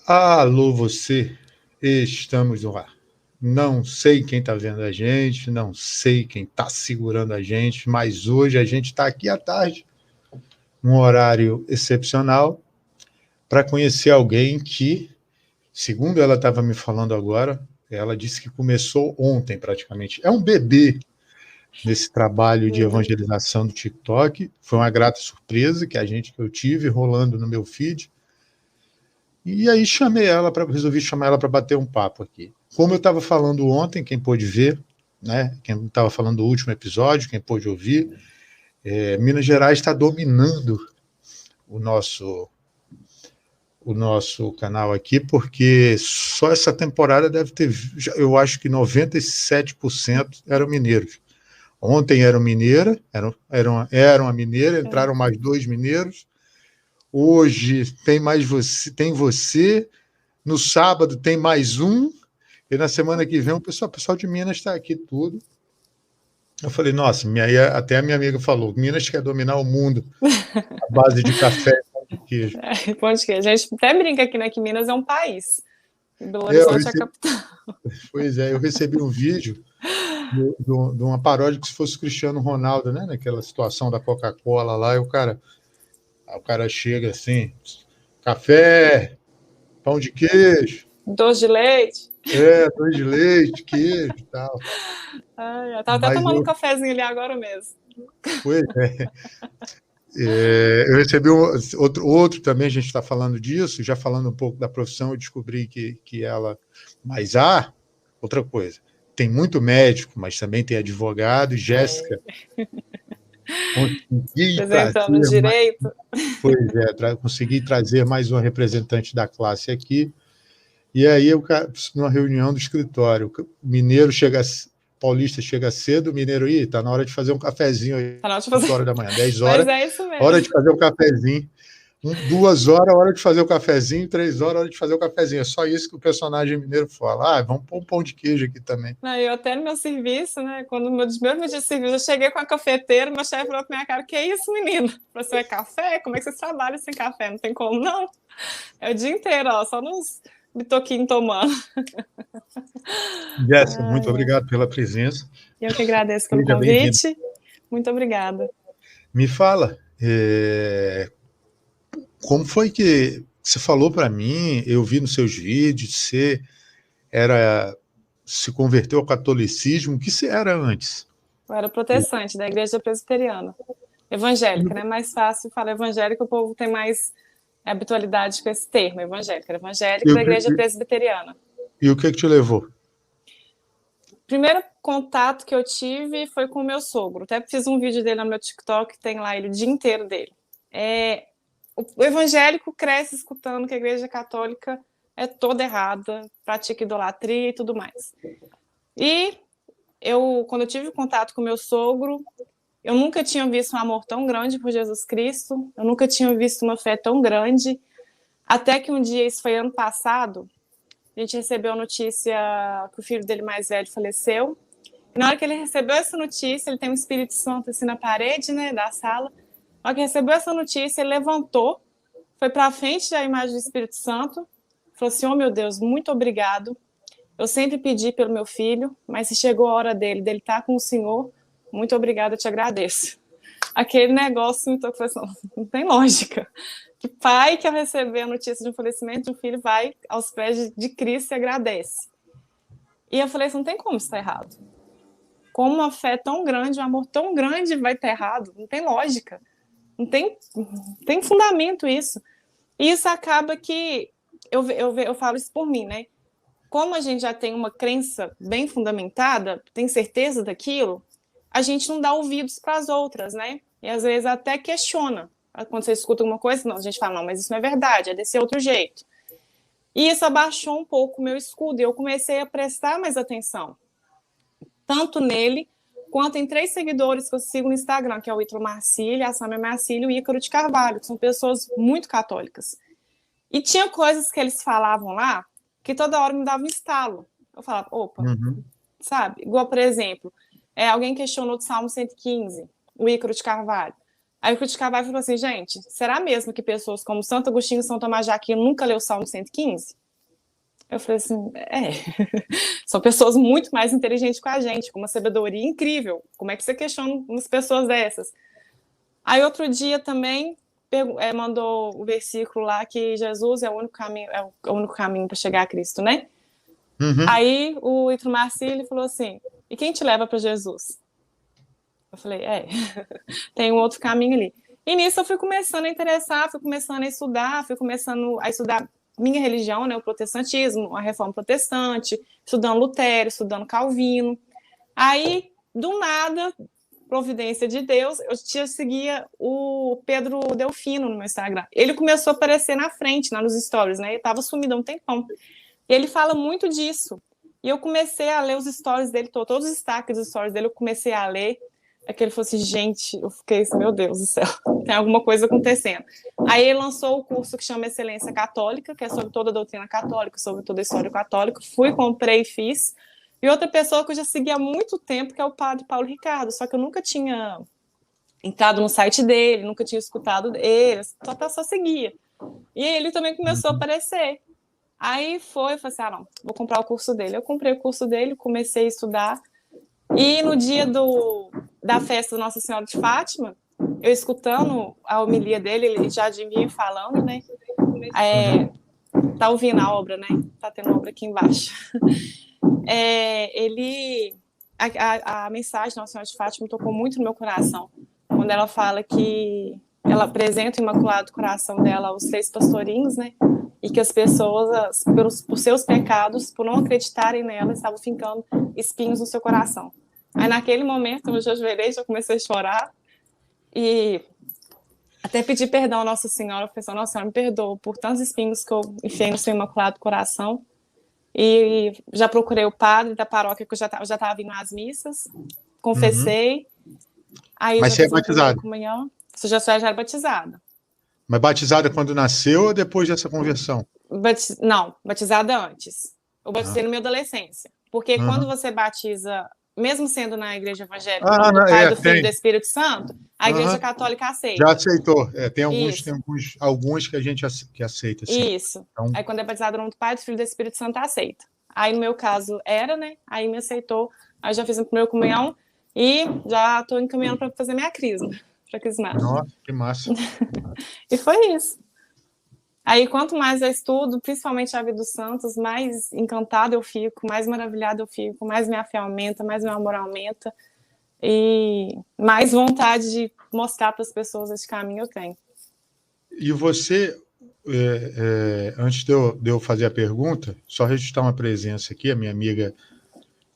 Alô, você, estamos no ar. Não sei quem está vendo a gente, não sei quem está segurando a gente, mas hoje a gente está aqui à tarde, num horário excepcional, para conhecer alguém que, segundo ela estava me falando agora, ela disse que começou ontem praticamente. É um bebê nesse trabalho de evangelização do TikTok. Foi uma grata surpresa que eu tive rolando no meu feed. E aí resolvi chamar ela para bater um papo aqui. Como eu estava falando ontem, quem pôde ver, né? Quem estava falando do último episódio, quem pôde ouvir, Minas Gerais está dominando o nosso canal aqui, porque só essa temporada deve ter, eu acho que 97% eram mineiros. Ontem era uma mineira, entraram mais 2 mineiros. Hoje tem você. No sábado tem mais um, e na semana que vem o pessoal de Minas está aqui tudo. Eu falei, nossa, até a minha amiga falou, Minas quer dominar o mundo à base de café e pão de queijo. Pão de queijo. A gente até brinca aqui, né, que Minas é um país. E Belo Horizonte é a capital. Pois é, eu recebi um vídeo de uma paródia que se fosse Cristiano Ronaldo, né, naquela situação da Coca-Cola lá, e o cara chega assim, café, pão de queijo. Doce de leite. Doce de leite, queijo e tal. Eu estava até tomando um cafezinho ali agora mesmo. Pois é. Eu recebi outro também, a gente está falando disso, já falando um pouco da profissão, eu descobri que ela... Mas outra coisa, tem muito médico, mas também tem advogado, Jéssica. Apresentando direito. Consegui trazer mais um representante da classe aqui, e aí numa reunião do escritório, o mineiro paulista chega cedo, o mineiro, está na hora de fazer um cafezinho aí, tá 8 horas da manhã, 10 horas, mas é isso mesmo. hora de fazer um cafezinho, 2 horas, hora de fazer o cafezinho, 3 horas, hora de fazer o cafezinho, é só isso que o personagem mineiro fala, vamos pôr um pão de queijo aqui também. Eu até no meu serviço, né, quando no meu primeiro dia de serviço, eu cheguei com a cafeteira, meu chefe falou pra minha cara, que é isso, menino? Você é café? Como é que vocês trabalham sem café? Não tem como, não. É o dia inteiro, só nos bitoquinhos tomando. Jéssica, muito obrigado pela presença. Eu que agradeço pelo convite. Muito obrigada. Me fala, como foi que você falou para mim, eu vi nos seus vídeos, você se converteu ao catolicismo, o que você era antes? Eu era protestante da igreja presbiteriana. Evangélica, né? Mais fácil falar evangélica, o povo tem mais habitualidade com esse termo, evangélica. Era evangélica da igreja presbiteriana. E o que te levou? O primeiro contato que eu tive foi com o meu sogro. Até fiz um vídeo dele no meu TikTok, tem lá ele o dia inteiro dele. O evangélico cresce escutando que a igreja católica é toda errada, pratica idolatria e tudo mais. E quando eu tive contato com o meu sogro, eu nunca tinha visto um amor tão grande por Jesus Cristo, eu nunca tinha visto uma fé tão grande, até que um dia, isso foi ano passado, a gente recebeu a notícia que o filho dele mais velho faleceu. E na hora que ele recebeu essa notícia, ele tem um Espírito Santo assim na parede, né, da sala. Na hora que recebeu essa notícia, ele levantou, foi para a frente da imagem do Espírito Santo, falou assim, meu Deus, muito obrigado. Eu sempre pedi pelo meu filho, mas se chegou a hora dele estar com o Senhor, muito obrigada, eu te agradeço. Aquele negócio me tocou, não tem lógica. Que pai que ao receber a notícia de um falecimento de um filho vai aos pés de Cristo e agradece. E eu falei assim, não tem como estar errado. Como uma fé tão grande, um amor tão grande vai estar errado? Não tem lógica. Não tem fundamento isso. E isso acaba que, eu falo isso por mim, né? Como a gente já tem uma crença bem fundamentada, tem certeza daquilo, a gente não dá ouvidos para as outras, né? E às vezes até questiona. Quando você escuta alguma coisa, não, a gente fala, não, mas isso não é verdade, é desse outro jeito. E isso abaixou um pouco o meu escudo, e eu comecei a prestar mais atenção. Tanto nele, quanto em 3 seguidores que eu sigo no Instagram, que é o Ítalo Marcílio, a Sâmia Marcílio e o Ícaro de Carvalho, que são pessoas muito católicas. E tinha coisas que eles falavam lá, que toda hora me dava um estalo. Eu falava, opa, sabe? Igual, por exemplo, alguém questionou do Salmo 115, o Ícaro de Carvalho. Aí o Crítico Cavalho falou assim, gente, será mesmo que pessoas como Santo Agostinho e São Tomás de Aquino nunca leu o Salmo 115? Eu falei assim, são pessoas muito mais inteligentes que a gente, com uma sabedoria incrível. Como é que você questiona umas pessoas dessas? Aí outro dia também mandou o versículo lá que Jesus é o único caminho para chegar a Cristo, né? Uhum. Aí o Ítalo Marcílio falou assim, e quem te leva para Jesus? Eu falei, tem um outro caminho ali. E nisso eu fui começando a interessar, fui começando a estudar minha religião, né, o protestantismo, a reforma protestante, estudando Lutero, estudando Calvino. Aí, do nada, providência de Deus, eu seguia o Pedro Delfino no meu Instagram. Ele começou a aparecer na frente, lá nos stories, né? Ele estava sumido há um tempão. E ele fala muito disso. E eu comecei a ler os stories dele, todos os destaques dos stories dele, eu comecei a ler. É que ele falou assim, gente, eu fiquei assim, meu Deus do céu, tem alguma coisa acontecendo. Aí ele lançou o curso que chama Excelência Católica, que é sobre toda a doutrina católica, sobre toda a história católica. Fui, comprei e fiz. E outra pessoa que eu já segui há muito tempo, que é o padre Paulo Ricardo, só que eu nunca tinha entrado no site dele, nunca tinha escutado ele, só seguia. E ele também começou a aparecer. Aí falei assim, não, vou comprar o curso dele. Eu comprei o curso dele, comecei a estudar. E no dia da festa da Nossa Senhora de Fátima, eu escutando a homilia dele, ele já vinha falando, né? Tá ouvindo a obra, né? Tá tendo obra aqui embaixo. A mensagem da Nossa Senhora de Fátima tocou muito no meu coração, quando ela fala que ela apresenta o Imaculado Coração dela aos 3 pastorinhos, né? E que as pessoas, por seus pecados, por não acreditarem nela, estavam fincando espinhos no seu coração. Aí, naquele momento, eu já ajoelhei, já comecei a chorar e até pedi perdão à Nossa Senhora. Eu falei assim, Nossa Senhora, me perdoa por tantos espinhos que eu enfiei no seu Imaculado Coração. E já procurei o padre da paróquia, que eu já estava indo às missas, confessei. Aí mas já você é batizada? Comunhão. Você já era batizada. Mas batizada quando nasceu ou depois dessa conversão? Não, batizada antes. Eu batizei na minha adolescência. Porque quando você batiza, mesmo sendo na igreja evangélica, o nome do Pai, do Filho e do Espírito Santo, a igreja católica aceita. Já aceitou. Tem alguns que a gente aceita. Sim. Isso. Então... Aí quando é batizado no nome do Pai, do Filho e do Espírito Santo, aceita. Aí no meu caso era, né? Aí me aceitou. Aí já fiz a primeira comunhão e já estou encaminhando para fazer minha crisma. Nossa, que massa. E foi isso. Aí, quanto mais eu estudo, principalmente a vida dos santos, mais encantada eu fico, mais maravilhada eu fico, mais minha fé aumenta, mais meu amor aumenta e mais vontade de mostrar para as pessoas esse caminho eu tenho. E você, antes de eu fazer a pergunta, só registrar uma presença aqui, a minha amiga,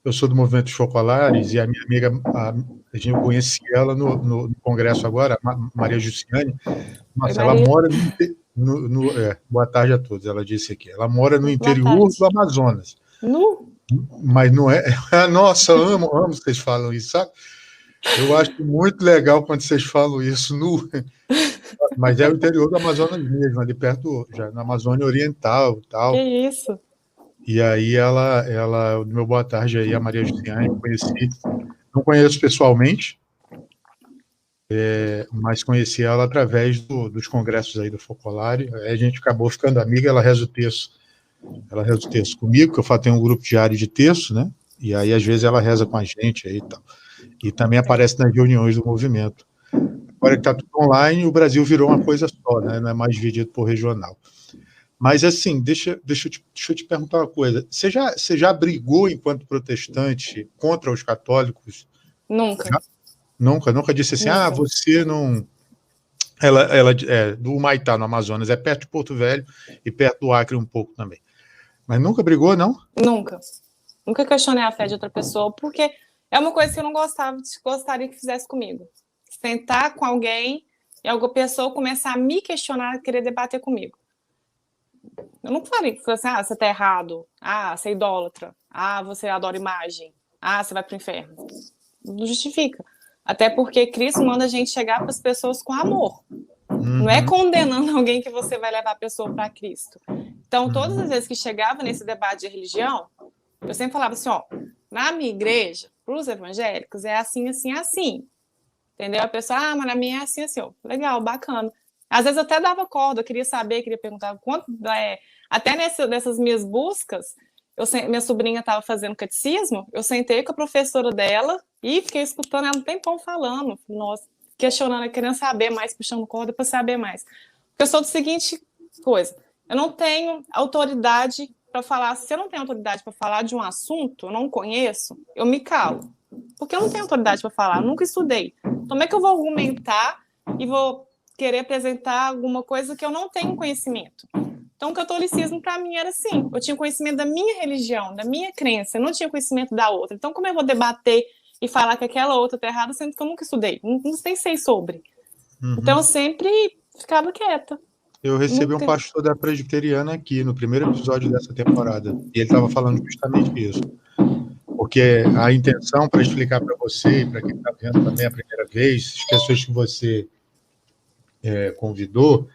eu sou do Movimento dos Focolares, e a minha amiga, eu conheci ela no congresso agora, Maria Jussiane. Nossa, ela mora boa tarde a todos, ela disse aqui. Ela mora no interior do Amazonas. Mas não é... Nossa, amo vocês falam isso, sabe? Eu acho muito legal quando vocês falam isso Mas é o interior do Amazonas mesmo, ali perto, já na Amazônia Oriental e tal. Que isso? E aí ela meu boa tarde aí, a Maria Jussiane, não conheço pessoalmente, mas conheci ela através dos congressos aí do Focolare. Aí a gente acabou ficando amiga, ela reza o texto comigo, que eu tenho um grupo diário de texto, né? E aí às vezes ela reza com a gente aí e tal. E também aparece nas reuniões do movimento. Agora que está tudo online, o Brasil virou uma coisa só, né? Não é mais dividido por regional. Mas, assim, deixa eu te perguntar uma coisa. Você já brigou, enquanto protestante, contra os católicos? Nunca. Nunca disse assim, você não... Ela é do Humaitá, no Amazonas, é perto de Porto Velho e perto do Acre um pouco também. Mas nunca brigou, não? Nunca. Nunca questionei a fé de outra pessoa, porque é uma coisa que eu não gostaria que fizesse comigo. Sentar com alguém e alguma pessoa começar a me questionar, querer debater comigo. Eu não falei que assim, você tá errado, você é idólatra, você adora imagem, você vai pro inferno. Não justifica. Até porque Cristo manda a gente chegar para as pessoas com amor. Não é condenando alguém que você vai levar a pessoa para Cristo. Então, todas as vezes que chegava nesse debate de religião, eu sempre falava assim, na minha igreja, para os evangélicos, é assim, assim, assim. entendeu? A pessoa, mas na minha é assim, assim, ó, legal, bacana. Às vezes eu até dava corda, eu queria saber, queria perguntar quanto, até nessas minhas buscas, minha sobrinha estava fazendo catecismo, eu sentei com a professora dela e fiquei escutando ela um tempão falando, nossa, questionando, querendo saber mais, puxando corda para saber mais. Porque eu sou do seguinte coisa, eu não tenho autoridade para falar, se eu não tenho autoridade para falar de um assunto, eu não conheço, eu me calo. Porque eu não tenho autoridade para falar, eu nunca estudei. Então, como é que eu vou argumentar e vou querer apresentar alguma coisa que eu não tenho conhecimento? Então, o catolicismo, para mim, era assim. Eu tinha conhecimento da minha religião, da minha crença, eu não tinha conhecimento da outra. Então, como eu vou debater e falar que aquela outra está errada, sendo que eu nunca estudei? Não sei sobre. Então, eu sempre ficava quieta. Eu recebi um pastor da presbiteriana aqui no primeiro episódio dessa temporada, e ele estava falando justamente isso. Porque a intenção, para explicar para você, e para quem está vendo também a primeira vez, as pessoas que você convidou,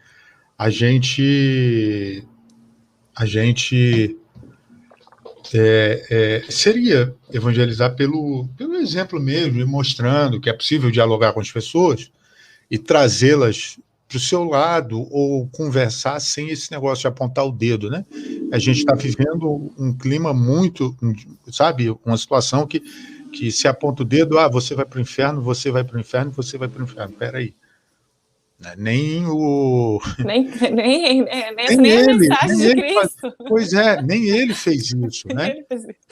a gente seria evangelizar pelo exemplo mesmo, e mostrando que é possível dialogar com as pessoas e trazê-las para o seu lado, ou conversar sem esse negócio de apontar o dedo, né? A gente está vivendo um clima muito, sabe, uma situação que se aponta o dedo, você vai para o inferno, você vai para o inferno, você vai para o inferno. Peraí. Nem a mensagem de Cristo. Pois é, nem ele fez isso, né?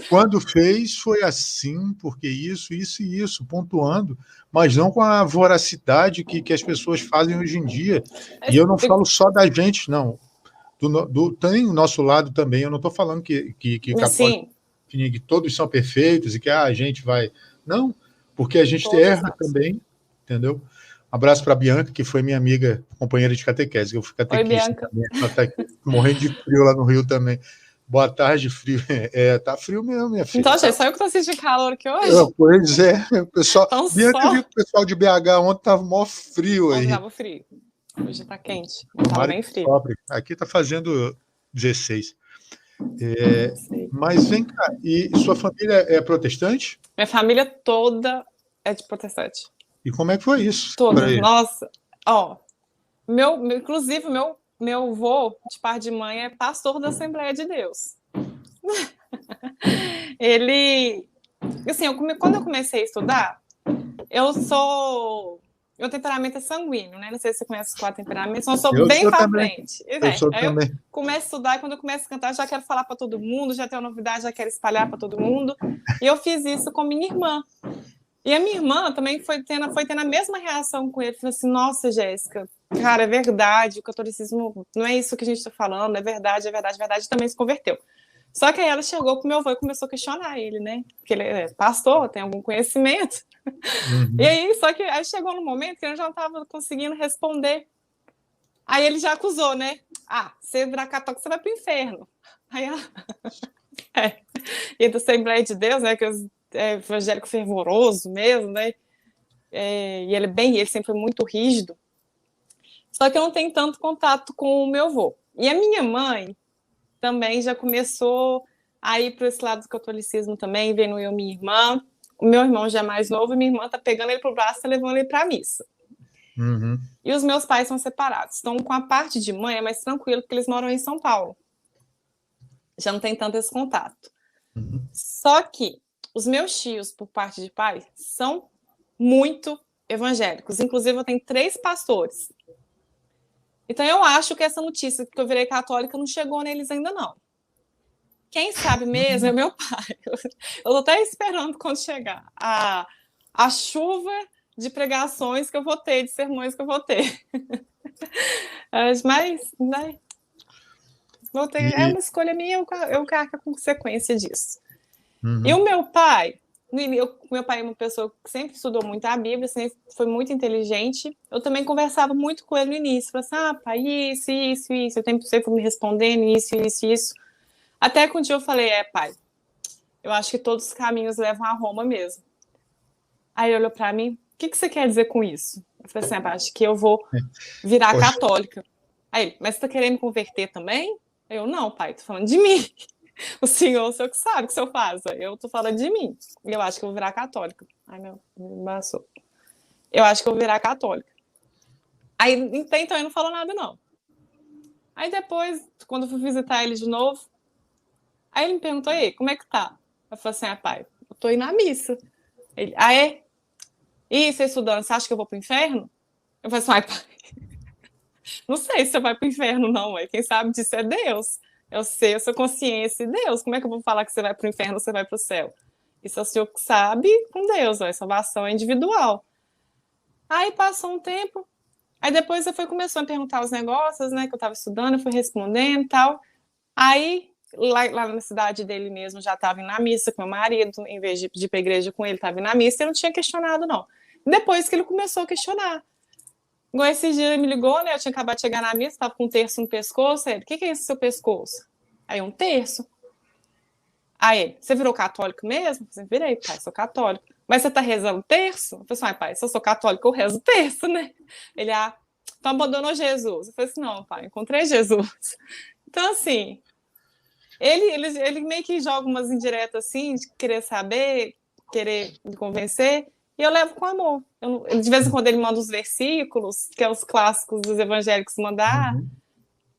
Quando fez, foi assim, porque isso, e isso, pontuando, mas não com a voracidade que as pessoas fazem hoje em dia. E eu não falo só da gente, não. Tem o nosso lado também, eu não estou falando que católico, que todos são perfeitos e que a gente vai... Não, porque a gente todos erra também, entendeu? Abraço para a Bianca, que foi minha amiga, companheira de catequese. Eu fui catequista também. Ela está morrendo de frio lá no Rio também. Boa tarde, frio. Tá frio mesmo, minha filha. Então, gente, só eu que estou sentindo calor aqui hoje? Pois é. O pessoal, Bianca viu que o pessoal de BH ontem estava mó frio aí. Estava frio. Hoje está quente. Estava bem frio. Aqui está fazendo 16. Mas vem cá, e sua família é protestante? Minha família toda é de protestante. E como é que foi isso? Toda. Nossa, inclusive, meu avô, de par de mãe, é pastor da Assembleia de Deus. Ele, assim, quando eu comecei a estudar, meu temperamento é sanguíneo, né? Não sei se você conhece os 4 temperamentos, eu sou bem pra frente. Eu começo a estudar e quando eu começo a cantar, já quero falar para todo mundo, já tenho novidade, já quero espalhar para todo mundo. E eu fiz isso com minha irmã. E a minha irmã também foi tendo a mesma reação com ele. Falou assim, nossa, Jéssica, cara, é verdade, o catolicismo não é isso que a gente está falando, é verdade, e também se converteu. Só que aí ela chegou com meu avô e começou a questionar ele, né? Porque ele é pastor, tem algum conhecimento. E aí, só que aí chegou no momento que eu já não estava conseguindo responder. Aí ele já acusou, né? Você virar católico, você vai pro inferno. Aí ela... E da Assembleia de Deus, né? Que evangélico fervoroso mesmo, né? E ele sempre foi muito rígido. Só que eu não tenho tanto contato com o meu avô. E a minha mãe também já começou a ir para esse lado do catolicismo também, vendo eu e minha irmã. O meu irmão já é mais novo e minha irmã tá pegando ele pro braço e levando ele para a missa. E os meus pais são separados. Então, com a parte de mãe é mais tranquilo, porque eles moram em São Paulo. Já não tem tanto esse contato. Só que os meus tios, por parte de pai, são muito evangélicos. Inclusive, eu tenho 3 pastores. Então, eu acho que essa notícia que eu virei católica não chegou neles ainda, não. Quem sabe mesmo é meu pai. Eu estou até esperando quando chegar a chuva de pregações que eu vou ter, de sermões que eu vou ter. Mas, né, vou ter, é uma escolha minha, eu carrego a consequência disso. E o meu pai, meu pai é uma pessoa que sempre estudou muito a Bíblia, sempre foi muito inteligente. Eu também conversava muito com ele no início. Falava assim, pai, isso. Eu sempre me respondendo, isso. Até que um dia eu falei, pai, eu acho que todos os caminhos levam a Roma mesmo. Aí ele olhou para mim, o que você quer dizer com isso? Eu falei assim, acho que eu vou virar católica. Aí, mas você tá querendo me converter também? Eu, não, pai, tô falando de mim. O senhor que sabe o que o senhor faz. Eu tô falando de mim. E eu acho que eu vou virar católica. Ai, meu, me embaçou. eu acho que eu vou virar católica. Aí, então, ele não falou nada, não. Aí depois, quando eu fui visitar ele de novo, aí ele me perguntou, aí, como é que tá? Eu falei assim, pai, eu tô indo à missa. Ele, é? E você estudando, você acha que eu vou pro inferno? Eu falei assim, pai, não sei se você vai pro inferno, não, quem sabe disso é Deus. Eu sei, eu sou consciência e Deus. Como é que eu vou falar que você vai pro inferno ou você vai pro céu? Isso é o senhor que sabe com Deus, a salvação é individual. Aí passou um tempo, aí depois começou a perguntar os negócios, né, que eu estava estudando, eu fui respondendo e tal. Aí, lá na cidade dele mesmo, já estava indo na missa com meu marido, em vez de ir para a igreja com ele, estava indo na missa, e eu não tinha questionado, não. Depois que ele começou a questionar. Igual esses dias ele me ligou, né, eu tinha acabado de chegar na missa, estava com um terço no pescoço, ele, o que é esse seu pescoço? Aí, um terço. Aí, você virou católico mesmo? Eu virei, pai, sou católico. Mas você tá rezando terço? Eu falei assim, pai, se eu sou católico, eu rezo terço, né? Ele, então abandonou Jesus. Eu falei assim, não, pai, encontrei Jesus. Então, assim, ele meio que joga umas indiretas assim, de querer saber, querer me convencer, e eu levo com amor. De vez em quando ele manda os versículos, que é os clássicos dos evangélicos mandar,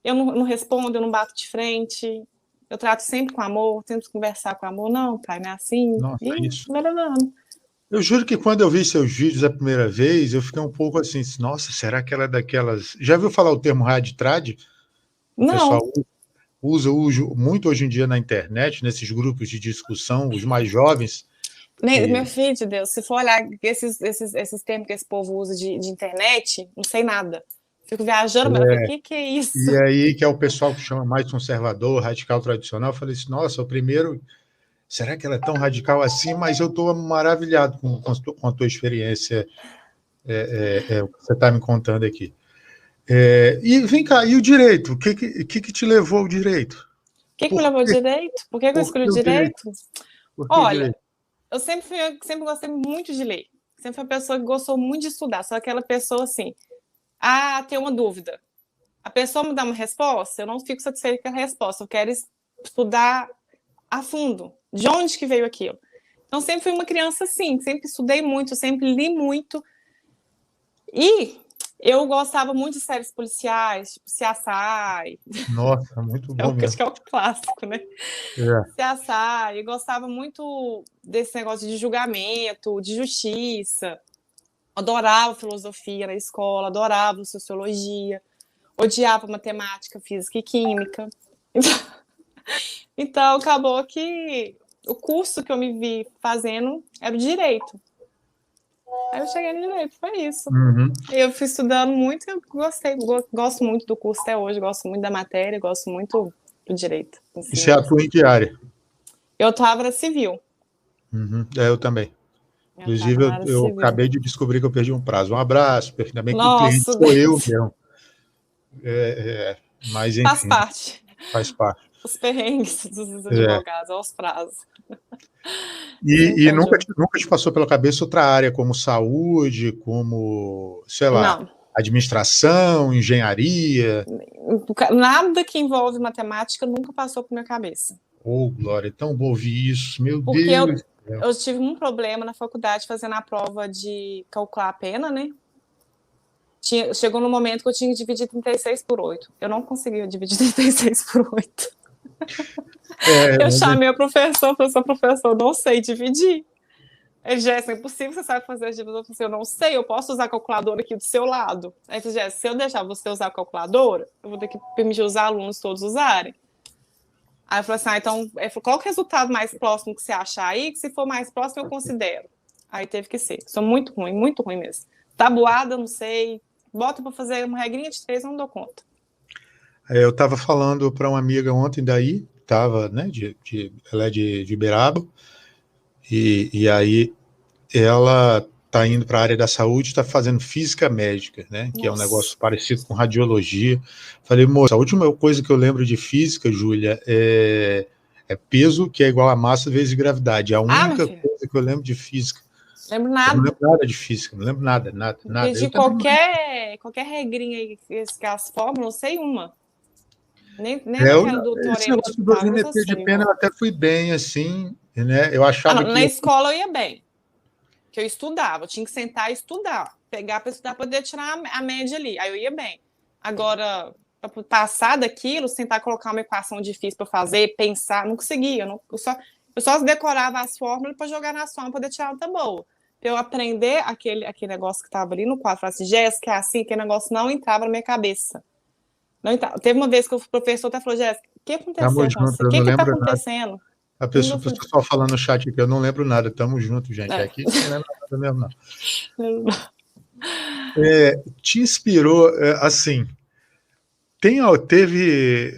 eu não respondo, eu não bato de frente, eu trato sempre com amor, tento conversar com amor. Não, pai, não é assim. Nossa, isso. Melhorando. Eu juro que quando eu vi seus vídeos a primeira vez, eu fiquei um pouco assim, nossa, será que ela é daquelas... Já viu falar o termo raditrad? O pessoal usa muito hoje em dia na internet, nesses grupos de discussão, os mais jovens. Meu filho de Deus, se for olhar esses termos que esse povo usa de internet, não sei nada. Fico viajando, mas o que é isso? E aí, que é o pessoal que chama mais conservador, radical, tradicional, eu falei assim, nossa, o primeiro... Será que ela é tão radical assim? Mas eu estou maravilhado com a tua experiência, o que você está me contando aqui. E vem cá, e o direito? O que te levou ao direito? O que me levou ao direito? Por que eu escolhi o direito? Olha, eu sempre gostei muito de ler. Sempre fui uma pessoa que gostou muito de estudar. Só aquela pessoa assim, tem uma dúvida. A pessoa me dá uma resposta, eu não fico satisfeita com a resposta. Eu quero estudar a fundo. De onde que veio aquilo? Então, sempre fui uma criança assim, sempre estudei muito, sempre li muito. E eu gostava muito de séries policiais, tipo CSI. Nossa, muito bom mesmo. Acho que é o clássico, né? CSI. Eu gostava muito desse negócio de julgamento, de justiça. Adorava filosofia na escola, adorava sociologia. Odiava matemática, física e química. Então, acabou que o curso que eu me vi fazendo era o direito. Aí eu cheguei no direito, foi isso. Eu fui estudando muito e eu gosto muito do curso até hoje, gosto muito da matéria, gosto muito do direito. E você atua em que área? Eu atuava na civil. Eu também. Inclusive, eu acabei de descobrir que eu perdi um prazo. Um abraço, ainda bem que o cliente sou eu mesmo. Mas, enfim, faz parte. Os perrengues dos advogados, aos prazos. E nunca te passou pela cabeça outra área, como saúde, como, sei lá, administração, engenharia? Nada que envolve matemática nunca passou por minha cabeça. Glória, é tão bom ouvir isso, meu Porque Deus. Eu tive um problema na faculdade fazendo a prova de calcular a pena, né? Chegou no momento que eu tinha que dividir 36 por 8. Eu não conseguia dividir 36 por 8. Eu chamei a professor, professor, não sei dividir. Ele, Jéssica, é impossível, você sabe fazer as divisões. Eu falei, eu não sei, eu posso usar a calculadora aqui do seu lado. Aí ele falou, Jéssica, se eu deixar você usar a calculadora, eu vou ter que permitir os alunos todos usarem. Aí eu falei assim, então, qual é o resultado mais próximo que você achar aí? Que se for mais próximo, eu considero. Aí teve que ser. Sou muito ruim mesmo. Tabuada, não sei. Bota para fazer uma regrinha de 3, eu não dou conta. Eu estava falando para uma amiga ontem daí, estava, né, ela é de Uberaba, e aí ela está indo para a área da saúde, está fazendo física médica, né, que é um negócio parecido com radiologia. Falei, moça, a última coisa que eu lembro de física, Júlia, é peso, que é igual a massa vezes gravidade. A única coisa que eu lembro de física. Lembro nada. Eu não lembro nada de física, não lembro nada. De qualquer regrinha aí, que as fórmulas, não sei uma. Nem aquela do teorema esse negócio do dosimetria de pena eu até fui bem, assim, né? Eu achava que... Na escola eu ia bem, que eu estudava, eu tinha que sentar e estudar. pegar para estudar, poder tirar a média ali. Aí eu ia bem. Agora, para passar daquilo, tentar colocar uma equação difícil para fazer, pensar, não conseguia. Eu só decorava as fórmulas para jogar na soma, para poder tirar nota boa. Para eu aprender aquele negócio que estava ali no quadro, falar assim, Jéssica, é assim, aquele negócio não entrava na minha cabeça. Não entrava. Teve uma vez que o professor até falou, Jéssica, o que aconteceu com você? O que está acontecendo? A pessoa só falando no chat aqui, eu não lembro nada, tamo junto, gente. Aqui você não lembra nada mesmo, não. Te inspirou, assim, teve...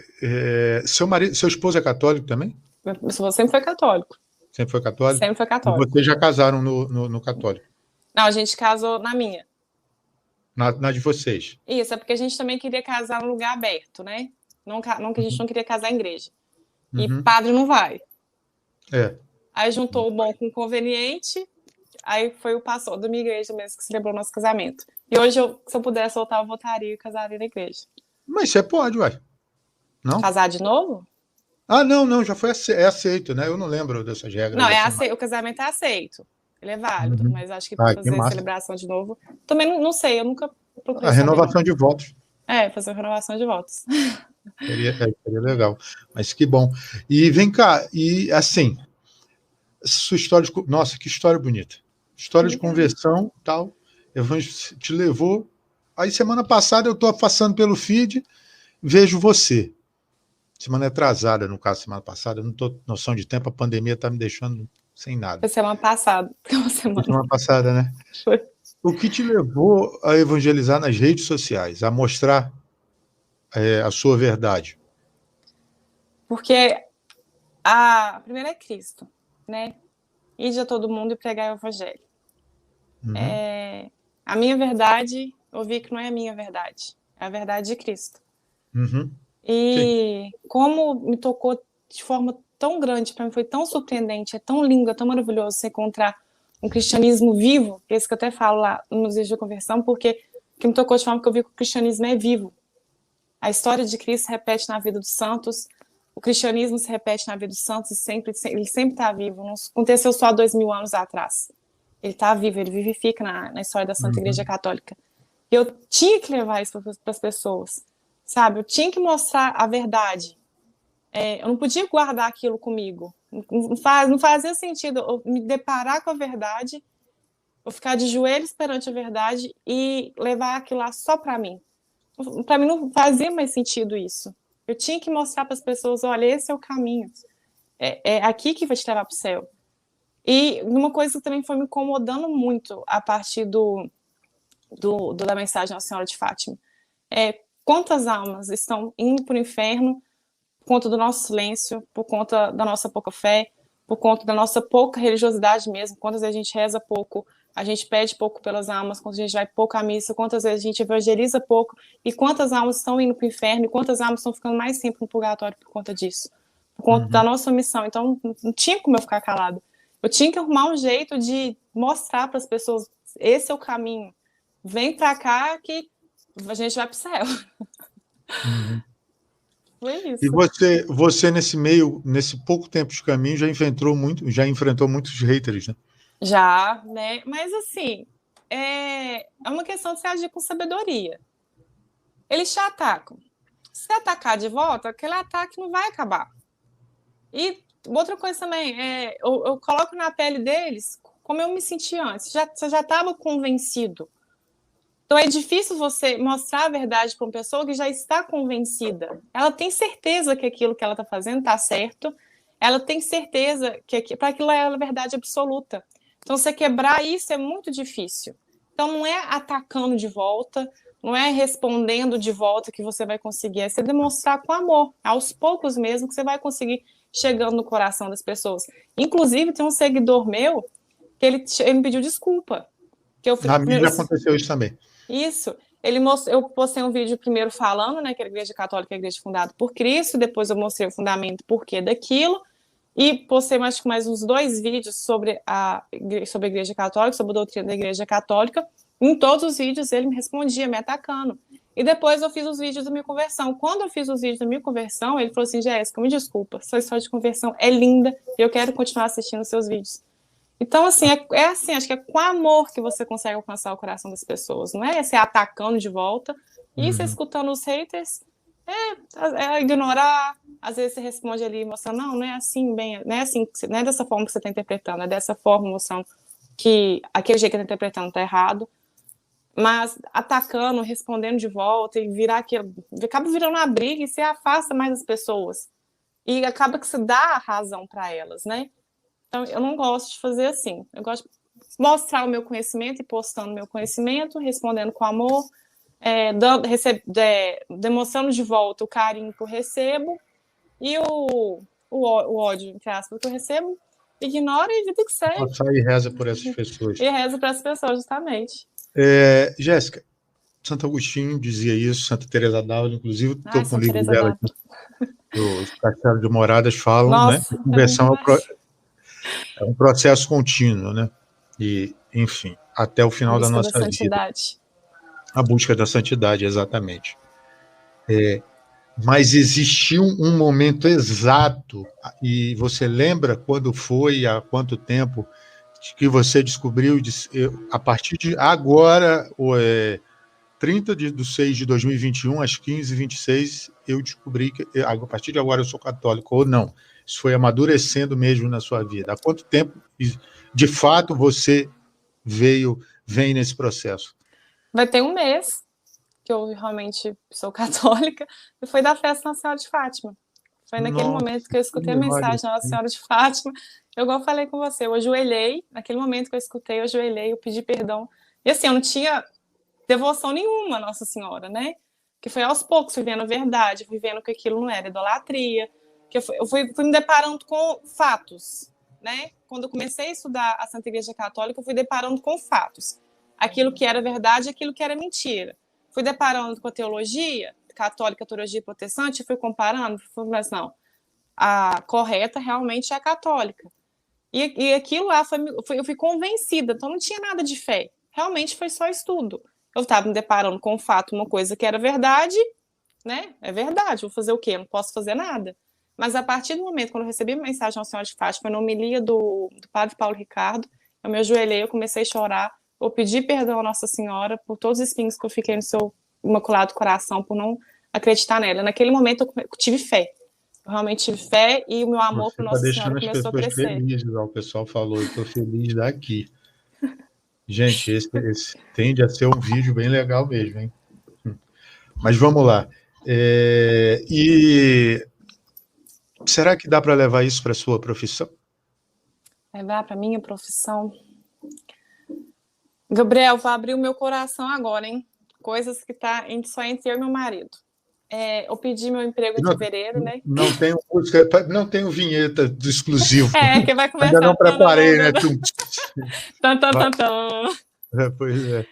seu esposo é católico também? Meu esposo sempre foi católico. Sempre foi católico? Sempre foi católico. E vocês já casaram no católico? Não, a gente casou na minha. Na de vocês? Isso, é porque a gente também queria casar num lugar aberto, né? Não que a gente não queria casar em igreja. E padre não vai. Aí juntou o bom com o conveniente, aí foi o pastor da minha igreja mesmo que celebrou nosso casamento. E hoje, se eu pudesse voltar, eu voltaria e casaria na igreja. Mas você pode, ué. Não? Casar de novo? Ah, não, já foi aceito, né? Eu não lembro dessas regras. Não, o casamento é aceito. Ele é válido, mas acho que para fazer a celebração de novo... Também não sei, eu nunca procurei a renovação de votos. Fazer a renovação de votos. Seria legal. Mas que bom. E vem cá, e assim, sua história... Nossa, que história bonita. História de conversão, tal. Te levou... Aí, semana passada, eu estou passando pelo feed, vejo você. Semana atrasada, no caso, semana passada, eu não estou noção de tempo, a pandemia está me deixando sem nada. Foi semana passada. Semana passada, né? Foi. O que te levou a evangelizar nas redes sociais, a mostrar a sua verdade? Porque a primeira é Cristo, né? Ir a todo mundo e pregar o evangelho. A minha verdade, eu vi que não é a minha verdade, é a verdade de Cristo. E como me tocou de forma tão grande, para mim foi tão surpreendente, é tão lindo, é tão maravilhoso você encontrar um cristianismo vivo, esse que eu até falo lá nos vídeos de conversão, porque que me tocou de forma que eu vi que o cristianismo é vivo. A história de Cristo se repete na vida dos santos, o cristianismo se repete na vida dos santos e ele sempre está vivo, não aconteceu só 2000 anos atrás. Ele está vivo, ele vivifica na história da Santa Igreja Católica. E eu tinha que levar isso para as pessoas, sabe? Eu tinha que mostrar a verdade. Eu não podia guardar aquilo comigo. Não fazia sentido eu me deparar com a verdade, eu ficar de joelhos perante a verdade e levar aquilo lá só para mim. Para mim não fazia mais sentido isso. Eu tinha que mostrar para as pessoas, olha, esse é o caminho. É aqui que vai te levar para o céu. E uma coisa que também foi me incomodando muito a partir da mensagem Nossa Senhora de Fátima. Quantas almas estão indo para o inferno por conta do nosso silêncio, por conta da nossa pouca fé, por conta da nossa pouca religiosidade mesmo, quantas vezes a gente reza pouco, a gente pede pouco pelas almas, quantas vezes a gente vai pouco à missa, quantas vezes a gente evangeliza pouco, e quantas almas estão indo para o inferno, e quantas almas estão ficando mais tempo no purgatório por conta disso, por conta da nossa missão. Então, não tinha como eu ficar calado. Eu tinha que arrumar um jeito de mostrar para as pessoas, esse é o caminho, vem para cá que a gente vai para o céu. Foi isso. E você nesse pouco tempo de caminho, já enfrentou muitos haters, né? Já, né? Mas assim, é uma questão de você agir com sabedoria. Eles te atacam. Se atacar de volta, aquele ataque não vai acabar. E outra coisa também, eu coloco na pele deles como eu me senti antes. Você já estava convencido. Então é difícil você mostrar a verdade para uma pessoa que já está convencida. Ela tem certeza que aquilo que ela está fazendo está certo. Ela tem certeza que para aquilo é a verdade absoluta. Então, você quebrar isso é muito difícil. Então, não é atacando de volta, não é respondendo de volta que você vai conseguir, é você demonstrar com amor, aos poucos mesmo, que você vai conseguir chegando no coração das pessoas. Inclusive, tem um seguidor meu que ele me pediu desculpa. Na mídia aconteceu isso também. Isso. Eu postei um vídeo primeiro falando, né, que a Igreja Católica é a igreja fundada por Cristo, depois eu mostrei o fundamento, porquê daquilo, e postei mais uns 2 vídeos sobre a Igreja Católica, sobre a doutrina da Igreja Católica. Em todos os vídeos ele me respondia, me atacando. E depois eu fiz os vídeos da minha conversão. Quando eu fiz os vídeos da minha conversão, ele falou assim, Jéssica, me desculpa, sua história de conversão é linda, eu quero continuar assistindo os seus vídeos. Então, assim, é assim, acho que é com amor que você consegue alcançar o coração das pessoas, não é você atacando de volta, e você escutando os haters, é ignorar, às vezes você responde ali, moção, não é assim, bem, não é assim, não é dessa forma que você está interpretando, é dessa forma, moção, que aquele jeito que você está interpretando está errado, mas atacando, respondendo de volta, e virar aquilo, acaba virando uma briga e você afasta mais as pessoas, e acaba que você dá a razão para elas, né? Então, eu não gosto de fazer assim. Eu gosto de mostrar o meu conhecimento e postando o meu conhecimento, respondendo com amor, demonstrando de volta o carinho que eu recebo e o ódio, entre aspas, que eu recebo, ignora e vida que segue. Passar e reza por essas pessoas. E reza para as pessoas, justamente. Jéssica, Santo Agostinho dizia isso, Santa Teresa d'Ávila, inclusive, estou com o livro Teresa dela aqui. Os Castelos de Moradas falam, nossa, né? A conversão é um processo contínuo, né? E, enfim, até o final da nossa vida. A busca da santidade, exatamente. Mas existiu um momento exato, e você lembra quando foi, há quanto tempo, que você descobriu, a partir de agora, 30 de 6 de 2021, às 15h26, eu descobri que, a partir de agora, eu sou católico, ou não. Isso foi amadurecendo mesmo na sua vida. Há quanto tempo, de fato, você vem nesse processo? Vai ter um mês que eu realmente sou católica, e foi da festa Nossa Senhora de Fátima. Foi naquele momento que eu escutei a mensagem da Nossa Senhora de Fátima. Eu, igual falei com você, eu ajoelhei, naquele momento que eu escutei, eu ajoelhei, eu pedi perdão. E assim, eu não tinha devoção nenhuma à Nossa Senhora, né? Que foi aos poucos, fui vendo a verdade, fui vendo que aquilo não era idolatria, que eu fui me deparando com fatos, né? Quando eu comecei a estudar a Santa Igreja Católica, eu fui deparando com fatos. Aquilo que era verdade e aquilo que era mentira. Fui deparando com a teologia católica, a teologia protestante, fui comparando, mas não, a correta realmente é a católica. E aquilo lá, eu fui convencida, então não tinha nada de fé. Realmente foi só estudo. Eu estava me deparando com o fato, uma coisa que era verdade, né? É verdade, vou fazer o quê? Eu não posso fazer nada. Mas a partir do momento, quando eu recebi a mensagem ao Senhor de Fátima, na homilia do padre Paulo Ricardo, eu me ajoelhei, eu comecei a chorar, eu pedi perdão à Nossa Senhora por todos os espinhos que eu fiquei no seu imaculado coração, por não acreditar nela. Naquele momento eu tive fé. Eu realmente tive fé e o meu amor por Nossa Senhora começou a crescer. Felizes, o pessoal falou, eu estou feliz daqui. Gente, esse tende a ser um vídeo bem legal mesmo, hein? Mas vamos lá. E será que dá para levar isso para a sua profissão? Levar para a minha profissão? Gabriel, vou abrir o meu coração agora, hein? Coisas que tá só entre eu e meu marido. Eu pedi meu emprego em fevereiro, né? Não tenho música, não tenho vinheta do exclusivo. Que vai começar. Ainda não preparei, né? Pois é.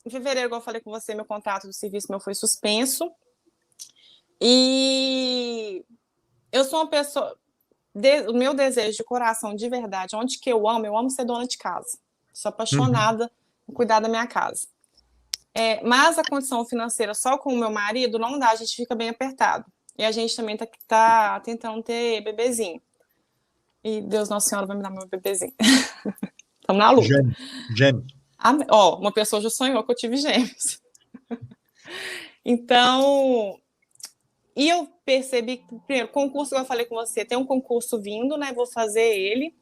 Em fevereiro, igual eu falei com você, meu contrato do serviço meu foi suspenso. E eu sou uma pessoa... O meu desejo de coração, de verdade, onde que eu amo ser dona de casa. Sou apaixonada em cuidar da minha casa. Mas a condição financeira só com o meu marido não dá, a gente fica bem apertado. E a gente também tá tentando ter bebezinho. E Deus Nossa Senhora vai me dar meu bebezinho. Estamos na luta. Gêmeos. Uma pessoa já sonhou que eu tive gêmeos. Então, e eu percebi que, primeiro, concurso, como eu falei com você, tem um concurso vindo, né? Vou fazer ele.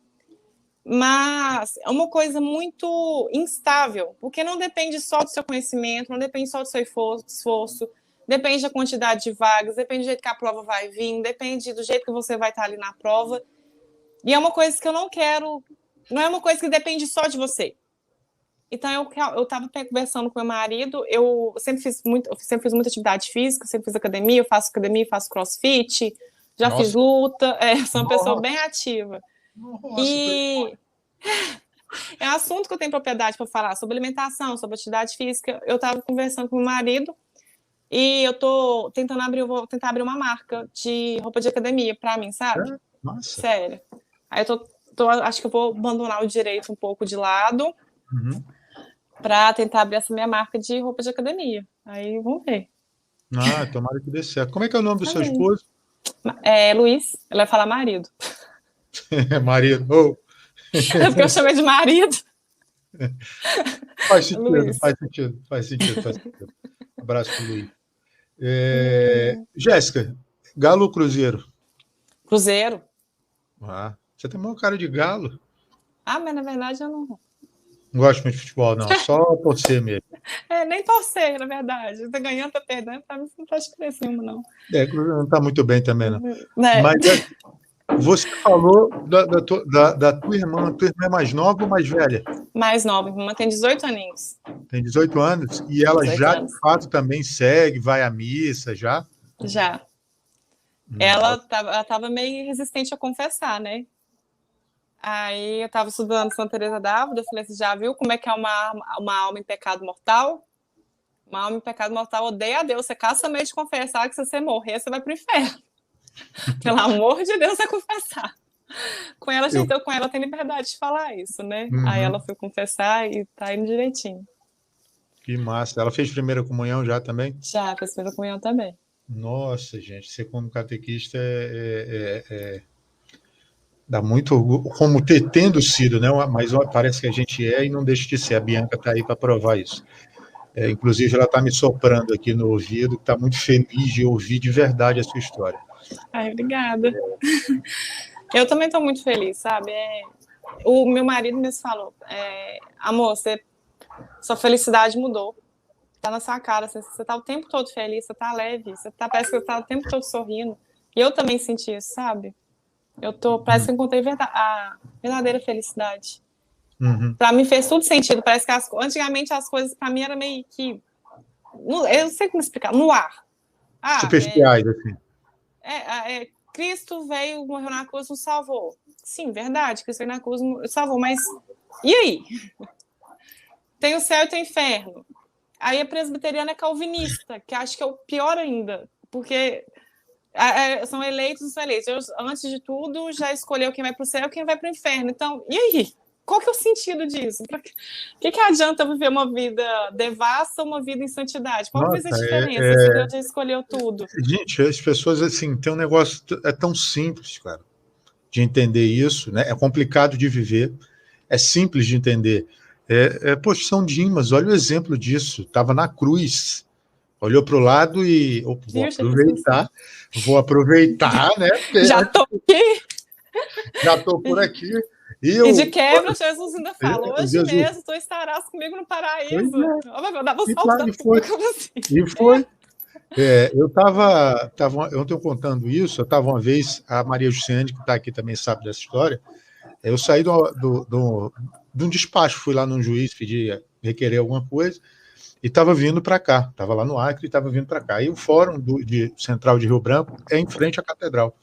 Mas é uma coisa muito instável, porque não depende só do seu conhecimento, não depende só do seu esforço, depende da quantidade de vagas, depende do jeito que a prova vai vir, depende do jeito que você vai estar ali na prova. E é uma coisa que eu não quero, não é uma coisa que depende só de você. Então, eu estava conversando com meu marido, eu sempre fiz muita atividade física, sempre fiz academia, faço crossfit, já fiz luta, sou uma pessoa bem ativa. Nossa, e é um assunto que eu tenho propriedade para falar sobre alimentação, sobre atividade física. Eu estava conversando com meu marido e eu tô vou tentar abrir uma marca de roupa de academia para mim, sabe? Nossa. Sério. Aí eu acho que eu vou abandonar o direito um pouco de lado para tentar abrir essa minha marca de roupa de academia. Aí vamos ver. Tomara que dê certo. Como é que é o nome do seu esposo? Luiz. Ele vai falar marido. Marido. É porque eu chamei de marido. Faz sentido, Luiz. faz sentido. Abraço pro Luiz. Jéssica, Galo ou Cruzeiro? Cruzeiro. Você tem maior cara de Galo. Mas na verdade eu não gosto muito de futebol, não. Só torcer mesmo. Nem torcer, na verdade. Tá ganhando, tá perdendo, pra mim não faz diferença nenhuma, não. Cruzeiro não tá muito bem também, não. Mas você falou da tua irmã. Tua irmã é mais nova ou mais velha? Mais nova. Minha irmã tem 18 aninhos. Tem 18 anos? E ela já, de fato, também segue, vai à missa, já? Já. Ela estava meio resistente a confessar, né? Aí eu estava estudando Santa Teresa d'Ávila, eu falei, você já viu como é que é uma alma em pecado mortal? Uma alma em pecado mortal odeia a Deus, você caça meio de confessar que se você morrer, você vai pro inferno. Pelo amor de Deus, é confessar. Com ela, com ela tem liberdade de falar isso, né? Aí ela foi confessar e tá indo direitinho. Que massa. Ela fez primeira comunhão já também? Já, fez primeira comunhão também. Nossa, gente, ser como catequista dá muito orgulho, como tendo sido, né? Mas parece que a gente e não deixa de ser. A Bianca está aí para provar isso. Inclusive, ela está me soprando aqui no ouvido, está muito feliz de ouvir de verdade a sua história. Ai, obrigada. Eu também estou muito feliz, sabe? O meu marido mesmo falou, amor, sua felicidade mudou. Tá na sua cara, você tá o tempo todo feliz, você tá leve, parece que você tá o tempo todo sorrindo. E eu também senti isso, sabe? Parece que eu encontrei a verdadeira felicidade. Para mim fez tudo sentido. Parece que antigamente as coisas para mim era meio que, eu não sei como explicar, no ar. Superficiais, assim. Cristo veio, morreu na cruz, nos salvou. Sim, verdade, Cristo veio na cruz, nos salvou, mas e aí? Tem o céu e tem o inferno. Aí a presbiteriana é calvinista, que acho que é o pior ainda, porque são eleitos e não são eleitos. Deus, antes de tudo, já escolheu quem vai para o céu e quem vai para o inferno. Então, e aí? Qual que é o sentido disso? O que adianta viver uma vida devassa ou uma vida em santidade? Qual que faz a diferença se Deus já escolheu tudo? Gente, as pessoas, assim, tem um negócio, tão simples, cara, de entender isso, né? É complicado de viver, é simples de entender. Poxa, São Dimas, olha o exemplo disso. Estava na cruz, olhou para o lado e vou aproveitar, né? Já estou aqui. Já estou por aqui. E de quebra, Jesus ainda fala, hoje mesmo tu estarás comigo no paraíso. E foi. Eu estava ontem contando isso, eu estava uma vez, a Maria Jussiane, que está aqui também sabe dessa história, eu saí de um despacho, fui lá num juiz, requerer alguma coisa, e estava vindo para cá, estava lá no Acre e estava vindo para cá. E o fórum central de Rio Branco é em frente à catedral.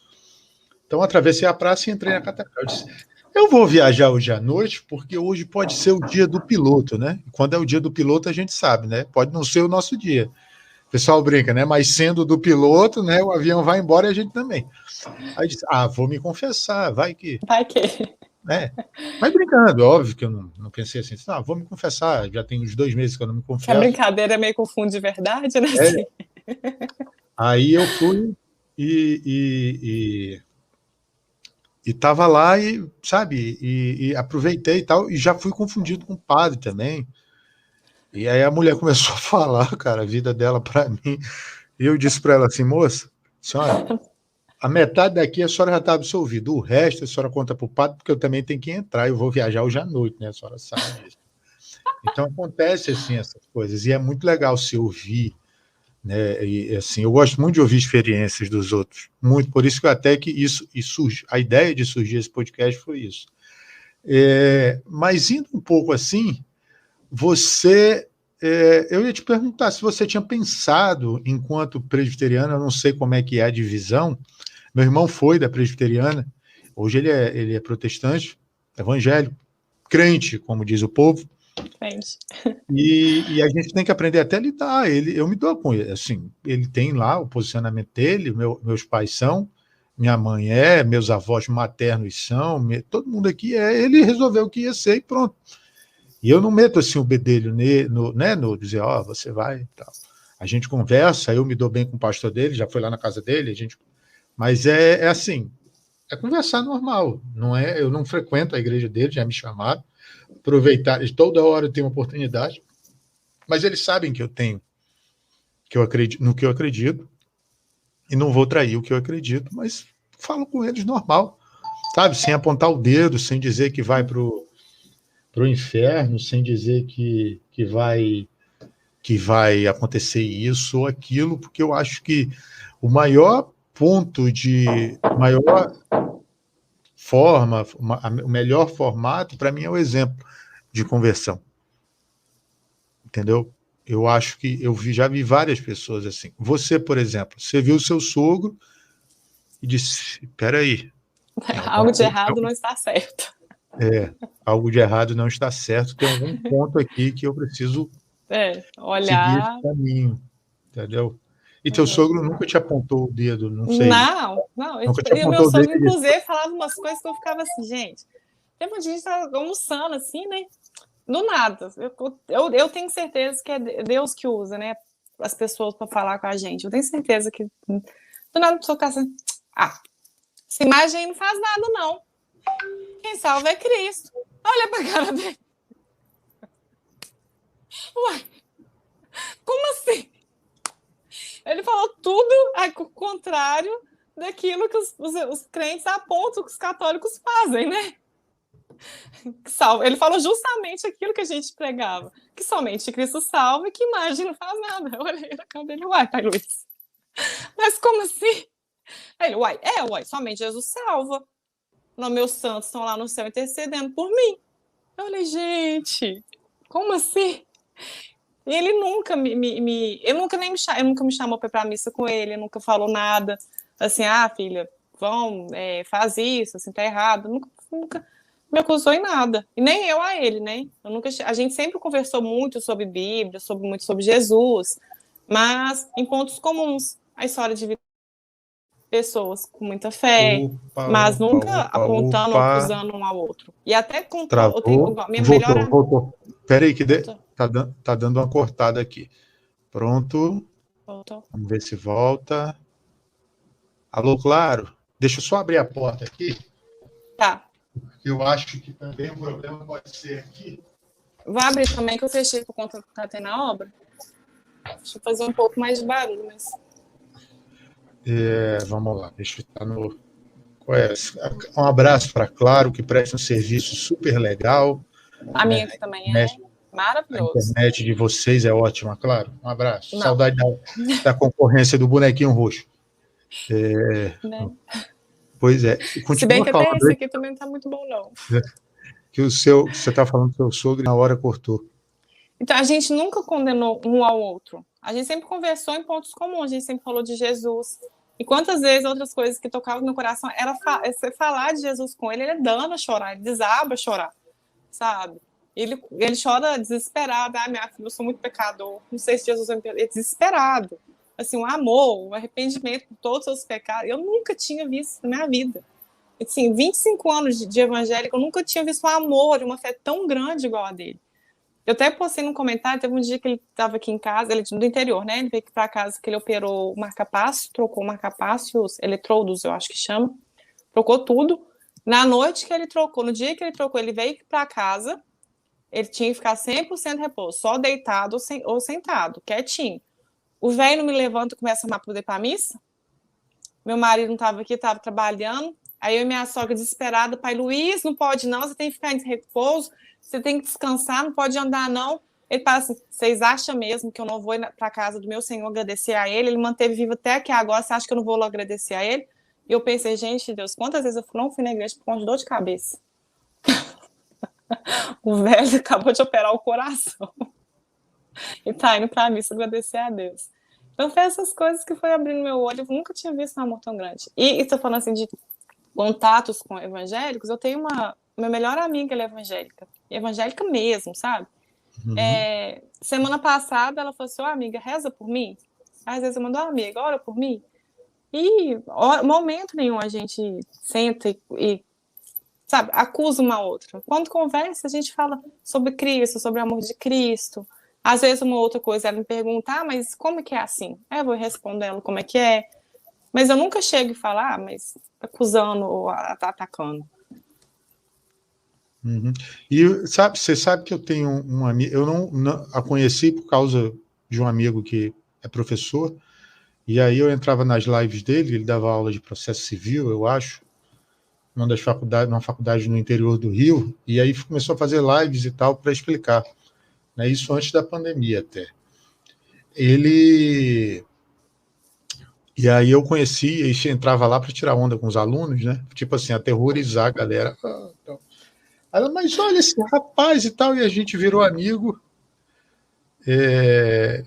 Então, atravessei a praça e entrei na catedral. Eu disse, eu vou viajar hoje à noite, porque hoje pode ser o dia do piloto, né? E quando é o dia do piloto, a gente sabe, né? Pode não ser o nosso dia. O pessoal brinca, né? Mas sendo do piloto, né? O avião vai embora e a gente também. Aí disse, vou me confessar, vai que... Mas brincando, óbvio que eu não pensei assim, vou me confessar, já tem uns 2 meses que eu não me confesso. A brincadeira meio confunde de verdade, né? Aí eu fui e estava lá e, sabe, e aproveitei e tal, e já fui confundido com o padre também. E aí a mulher começou a falar, cara, a vida dela para mim, e eu disse para ela assim, moça, senhora, a metade daqui a senhora já está absolvida, o resto a senhora conta para o padre, porque eu também tenho que entrar, eu vou viajar hoje à noite, né, a senhora sabe disso. Então acontece assim essas coisas, e é muito legal se ouvir, né? E assim, eu gosto muito de ouvir experiências dos outros, muito, por isso que até que isso surge, a ideia de surgir esse podcast foi isso. Mas indo um pouco assim, eu ia te perguntar se você tinha pensado, enquanto presbiteriano, eu não sei como é que é a divisão, meu irmão foi da presbiteriana, hoje ele é protestante, evangélico, crente, como diz o povo, e a gente tem que aprender até a lidar. Eu me dou com ele, assim, ele tem lá o posicionamento dele, meus pais são, minha mãe meus avós maternos são, todo mundo aqui ele resolveu o que ia ser e pronto. E eu não meto assim o bedelho no dizer, você vai e tal. A gente conversa, eu me dou bem com o pastor dele, já foi lá na casa dele, mas é assim, É conversar normal, não é? Eu não frequento a igreja dele, já me chamaram, aproveitar, toda hora eu tenho uma oportunidade, mas eles sabem que eu tenho, que eu acredito, no que eu acredito, e não vou trair o que eu acredito, mas falo com eles normal, sabe? Sem apontar o dedo, sem dizer que vai pro inferno, sem dizer que vai acontecer isso ou aquilo, porque eu acho que o maior ponto de maior forma, o melhor formato, para mim, é o exemplo de conversão. Entendeu? Eu acho que já vi várias pessoas assim. Você, por exemplo, você viu o seu sogro e disse: espera aí, algo de errado não está certo. Algo de errado não está certo, tem algum ponto aqui que eu preciso seguir esse Olhar. caminho, entendeu? E teu sogro nunca te apontou o dedo, não sei. Não. Nunca te E o meu apontou o dedo sogro, e disse: inclusive, falava umas coisas que eu ficava assim, gente. Teve um dia a gente estava almoçando assim, né? Do nada. Eu tenho certeza que é Deus que usa, né? As pessoas para falar com a gente. Eu tenho certeza que. Do nada a pessoa fica assim. Essa imagem aí não faz nada, não. Quem salva é Cristo. Olha pra cara dele. Uai, como assim? Ele falou tudo ao contrário daquilo que os crentes apontam que os católicos fazem, né? Ele falou justamente aquilo que a gente pregava, que somente Cristo salva e que imagem não faz nada. Eu olhei na cara dele, uai, Pai Luiz, mas como assim? Ele, uai, somente Jesus salva. Meus santos estão lá no céu intercedendo por mim. Eu falei, gente, como assim? E ele nunca ele nunca me chamou para ir para a missa com ele, nunca falou nada, assim, filha, faz isso, assim, tá errado. Nunca me acusou em nada. E nem eu a ele, né? A gente sempre conversou muito sobre Bíblia, muito sobre Jesus, mas em pontos comuns. A história de pessoas com muita fé, mas nunca apontando ou acusando um ao outro. E até contou, minha melhor amiga. Voltou. Peraí, que tá dando uma cortada aqui. Pronto. Voltou. Vamos ver se volta. Alô, Claro? Deixa eu só abrir a porta aqui. Tá. Eu acho que também o problema pode ser aqui. Vai abrir também, que eu fechei por conta que tá tendo a obra. Deixa eu fazer um pouco mais de barulho, mas... Vamos lá, deixa eu estar no... Um abraço para Claro, que presta um serviço super legal. A minha aqui também é maravilhoso. A internet de vocês é ótima, Claro. Um abraço. Não. Saudade da concorrência do bonequinho roxo. Né? Pois é. Se bem que até esse aqui também não está muito bom, não. Que você está falando do seu sogro e na hora cortou. Então, a gente nunca condenou um ao outro. A gente sempre conversou em pontos comuns, a gente sempre falou de Jesus. E quantas vezes outras coisas que tocavam no coração era falar de Jesus com ele, ele é dando a chorar, ele desaba a chorar, sabe? Ele chora desesperado. Minha filha, eu sou muito pecador, não sei se Jesus vai me perdoar. É desesperado. Assim, um amor, um arrependimento por todos os seus pecados. Eu nunca tinha visto na minha vida. Assim, 25 anos de evangélico, eu nunca tinha visto um amor, uma fé tão grande igual a dele. Eu até postei num comentário, teve um dia que ele estava aqui em casa, ele é do interior, né? Ele veio aqui para casa que ele operou o marca-passo, trocou o marca-passo e os eletrodos, eu acho que chama. Trocou tudo. Na noite que ele trocou, no dia que ele trocou, ele veio para casa, ele tinha que ficar 100% repouso, só deitado ou sentado, quietinho. O velho não me levanta e começa a amar poder ir para a missa. Meu marido não estava aqui, estava trabalhando. Aí eu e minha sogra desesperada, Pai Luiz, não pode não, você tem que ficar em repouso, você tem que descansar, não pode andar não. Ele fala assim, vocês acham mesmo que eu não vou para a casa do meu Senhor agradecer a ele? Ele manteve vivo até aqui agora, você acha que eu não vou lá agradecer a ele? E eu pensei, gente, Deus, quantas vezes eu não fui na igreja por conta de dor de cabeça? O velho acabou de operar o coração. E tá indo para a missa agradecer a Deus. Então foi essas coisas que foi abrindo meu olho, eu nunca tinha visto um amor tão grande. E estou falando assim de contatos com evangélicos, eu tenho minha melhor amiga, ela é evangélica mesmo, sabe? Uhum. Semana passada ela falou assim, amiga, reza por mim. Às vezes eu mando, amiga, ora por mim. E momento nenhum a gente senta e sabe, acusa uma outra. Quando conversa, a gente fala sobre Cristo, sobre o amor de Cristo. Às vezes uma outra coisa, ela me pergunta, mas como que é assim? Eu vou responder ela como é que é. Mas eu nunca chego e falo, mas tá acusando ou tá atacando. Uhum. E você sabe que eu tenho um amigo, eu não a conheci por causa de um amigo que é professor, e aí eu entrava nas lives dele, ele dava aula de processo civil, eu acho, numa faculdade no interior do Rio, e aí começou a fazer lives e tal para explicar, né, isso antes da pandemia até. E aí eu conhecia e entrava lá para tirar onda com os alunos, né? Tipo assim, aterrorizar a galera. Ela, mas olha esse rapaz e tal, e a gente virou amigo.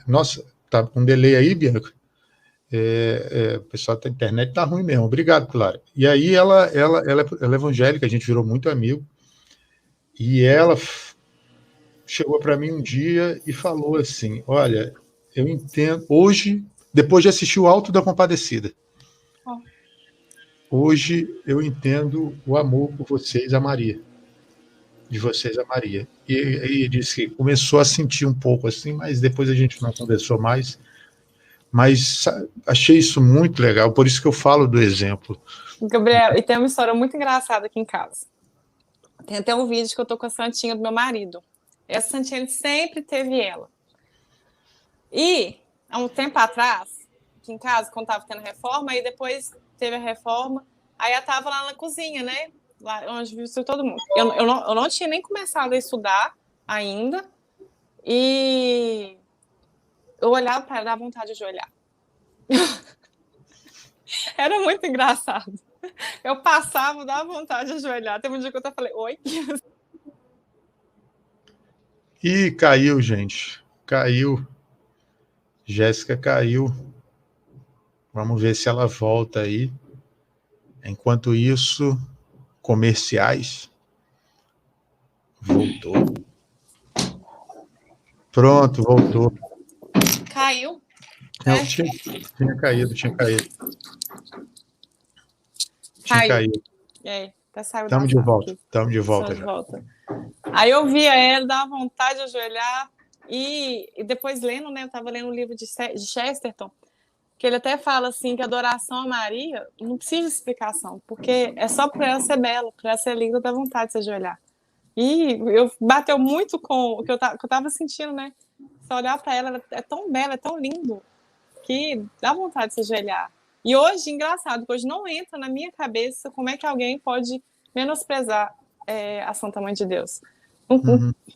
Nossa, tá com um delay aí, Bianca? O pessoal da internet tá ruim mesmo. Obrigado, Clara. E aí ela é evangélica, a gente virou muito amigo. E ela chegou para mim um dia e falou assim: olha, eu entendo. Hoje, depois de assistir o Alto da Compadecida, hoje eu entendo o amor por vocês, a Maria. De vocês, a Maria. E disse que começou a sentir um pouco assim, mas depois a gente não conversou mais. Mas achei isso muito legal, por isso que eu falo do exemplo. Gabriel, e tem uma história muito engraçada aqui em casa. Tem até um vídeo que eu tô com a santinha do meu marido. Essa santinha, ele sempre teve ela. E, há um tempo atrás, aqui em casa, quando tava tendo reforma, aí depois teve a reforma, aí ela tava lá na cozinha, né? Lá onde viu todo mundo. Eu não tinha nem começado a estudar ainda, e eu olhava para ela, dava vontade de olhar. Era muito engraçado. Eu passava, dava vontade de ajoelhar. Teve um dia que eu até falei, oi? E caiu, gente. Caiu. Jéssica caiu. Vamos ver se ela volta aí. Enquanto isso, comerciais. Voltou. Pronto, voltou. Caiu. Não, tinha caído. Tinha caído. Até saiu da Estamos de sala volta. aqui. Estamos de volta De já. volta. Aí eu via ela, dava vontade de ajoelhar. E depois lendo, né? Eu estava lendo um livro de Chesterton, que ele até fala assim que a adoração a Maria não precisa de explicação, porque é só para ela ser bela, para ela ser linda, dá vontade de se ajoelhar. E eu bateu muito com o que eu tava sentindo, né? Só olhar para ela, é tão bela, é tão lindo, que dá vontade de se ajoelhar. E hoje, engraçado, hoje não entra na minha cabeça como é que alguém pode menosprezar a Santa Mãe de Deus.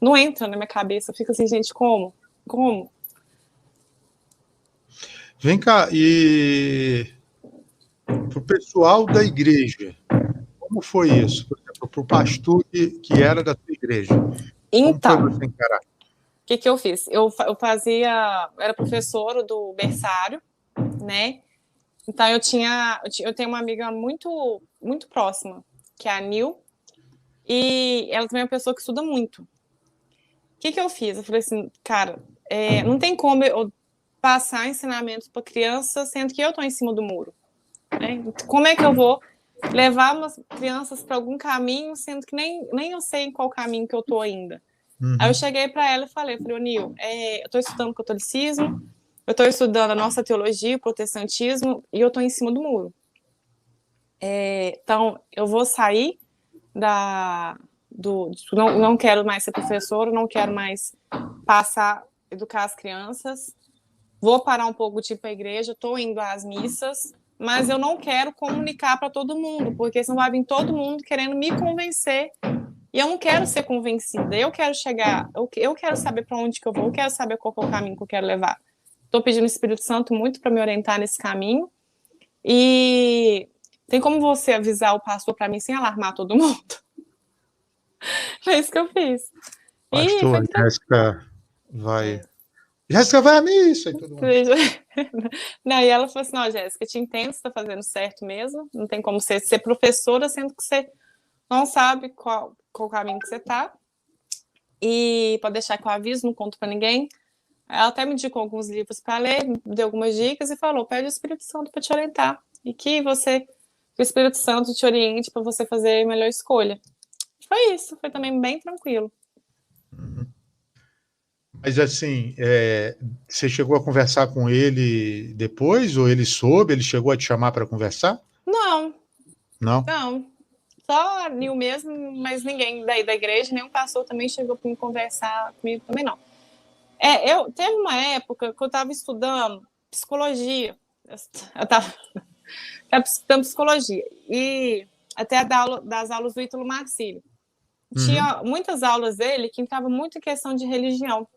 Não entra na minha cabeça. Eu fico assim, gente, como? Como? Vem cá, e para o pessoal da igreja, como foi isso? Por exemplo, para o pastor que era da sua igreja, como foi Então, você encarar? o que eu fiz? Eu era professora do berçário, né? Então eu tenho uma amiga muito, muito próxima, que é a Nil, e ela também é uma pessoa que estuda muito. O que eu fiz? Eu falei assim, cara, não tem como eu passar ensinamentos para criança sendo que eu estou em cima do muro. Né? Como é que eu vou levar umas crianças para algum caminho, sendo que nem eu sei em qual caminho que eu estou ainda? Aí eu cheguei para ela e falei, Nil, eu estou estudando catolicismo, eu estou estudando a nossa teologia, o protestantismo, e eu estou em cima do muro. Então, eu vou sair não quero mais ser professora, não quero mais educar as crianças, vou parar um pouco de ir para a igreja, estou indo às missas, mas eu não quero comunicar para todo mundo, porque senão vai vir todo mundo querendo me convencer, e eu não quero ser convencida, eu quero chegar, eu quero saber para onde que eu vou, eu quero saber qual é o caminho que eu quero levar. Estou pedindo o Espírito Santo muito para me orientar nesse caminho, e tem como você avisar o pastor para mim sem alarmar todo mundo? É isso que eu fiz. E Pastor, foi Jéssica vai. Jéssica vai à missa e tudo mais. Não, e ela falou assim: não, Jéssica, te entendo, você está fazendo certo mesmo. Não tem como você ser professora, sendo que você não sabe qual caminho que você está. E pode deixar que eu aviso, não conto para ninguém. Ela até me indicou alguns livros para ler, me deu algumas dicas e falou: pede o Espírito Santo para te orientar. E que o Espírito Santo te oriente para você fazer a melhor escolha. Foi isso, foi também bem tranquilo. Mas assim, você chegou a conversar com ele depois, ou ele soube, ele chegou a te chamar para conversar? Não, Não? não. Só a Nil mesmo, mas ninguém daí da igreja, nenhum pastor também chegou para me conversar comigo também, não. Teve uma época que eu estava estudando psicologia. Eu estava estudando psicologia. E até das aulas do Ítalo Marcílio. Tinha muitas aulas dele que entrava muito em questão de religião.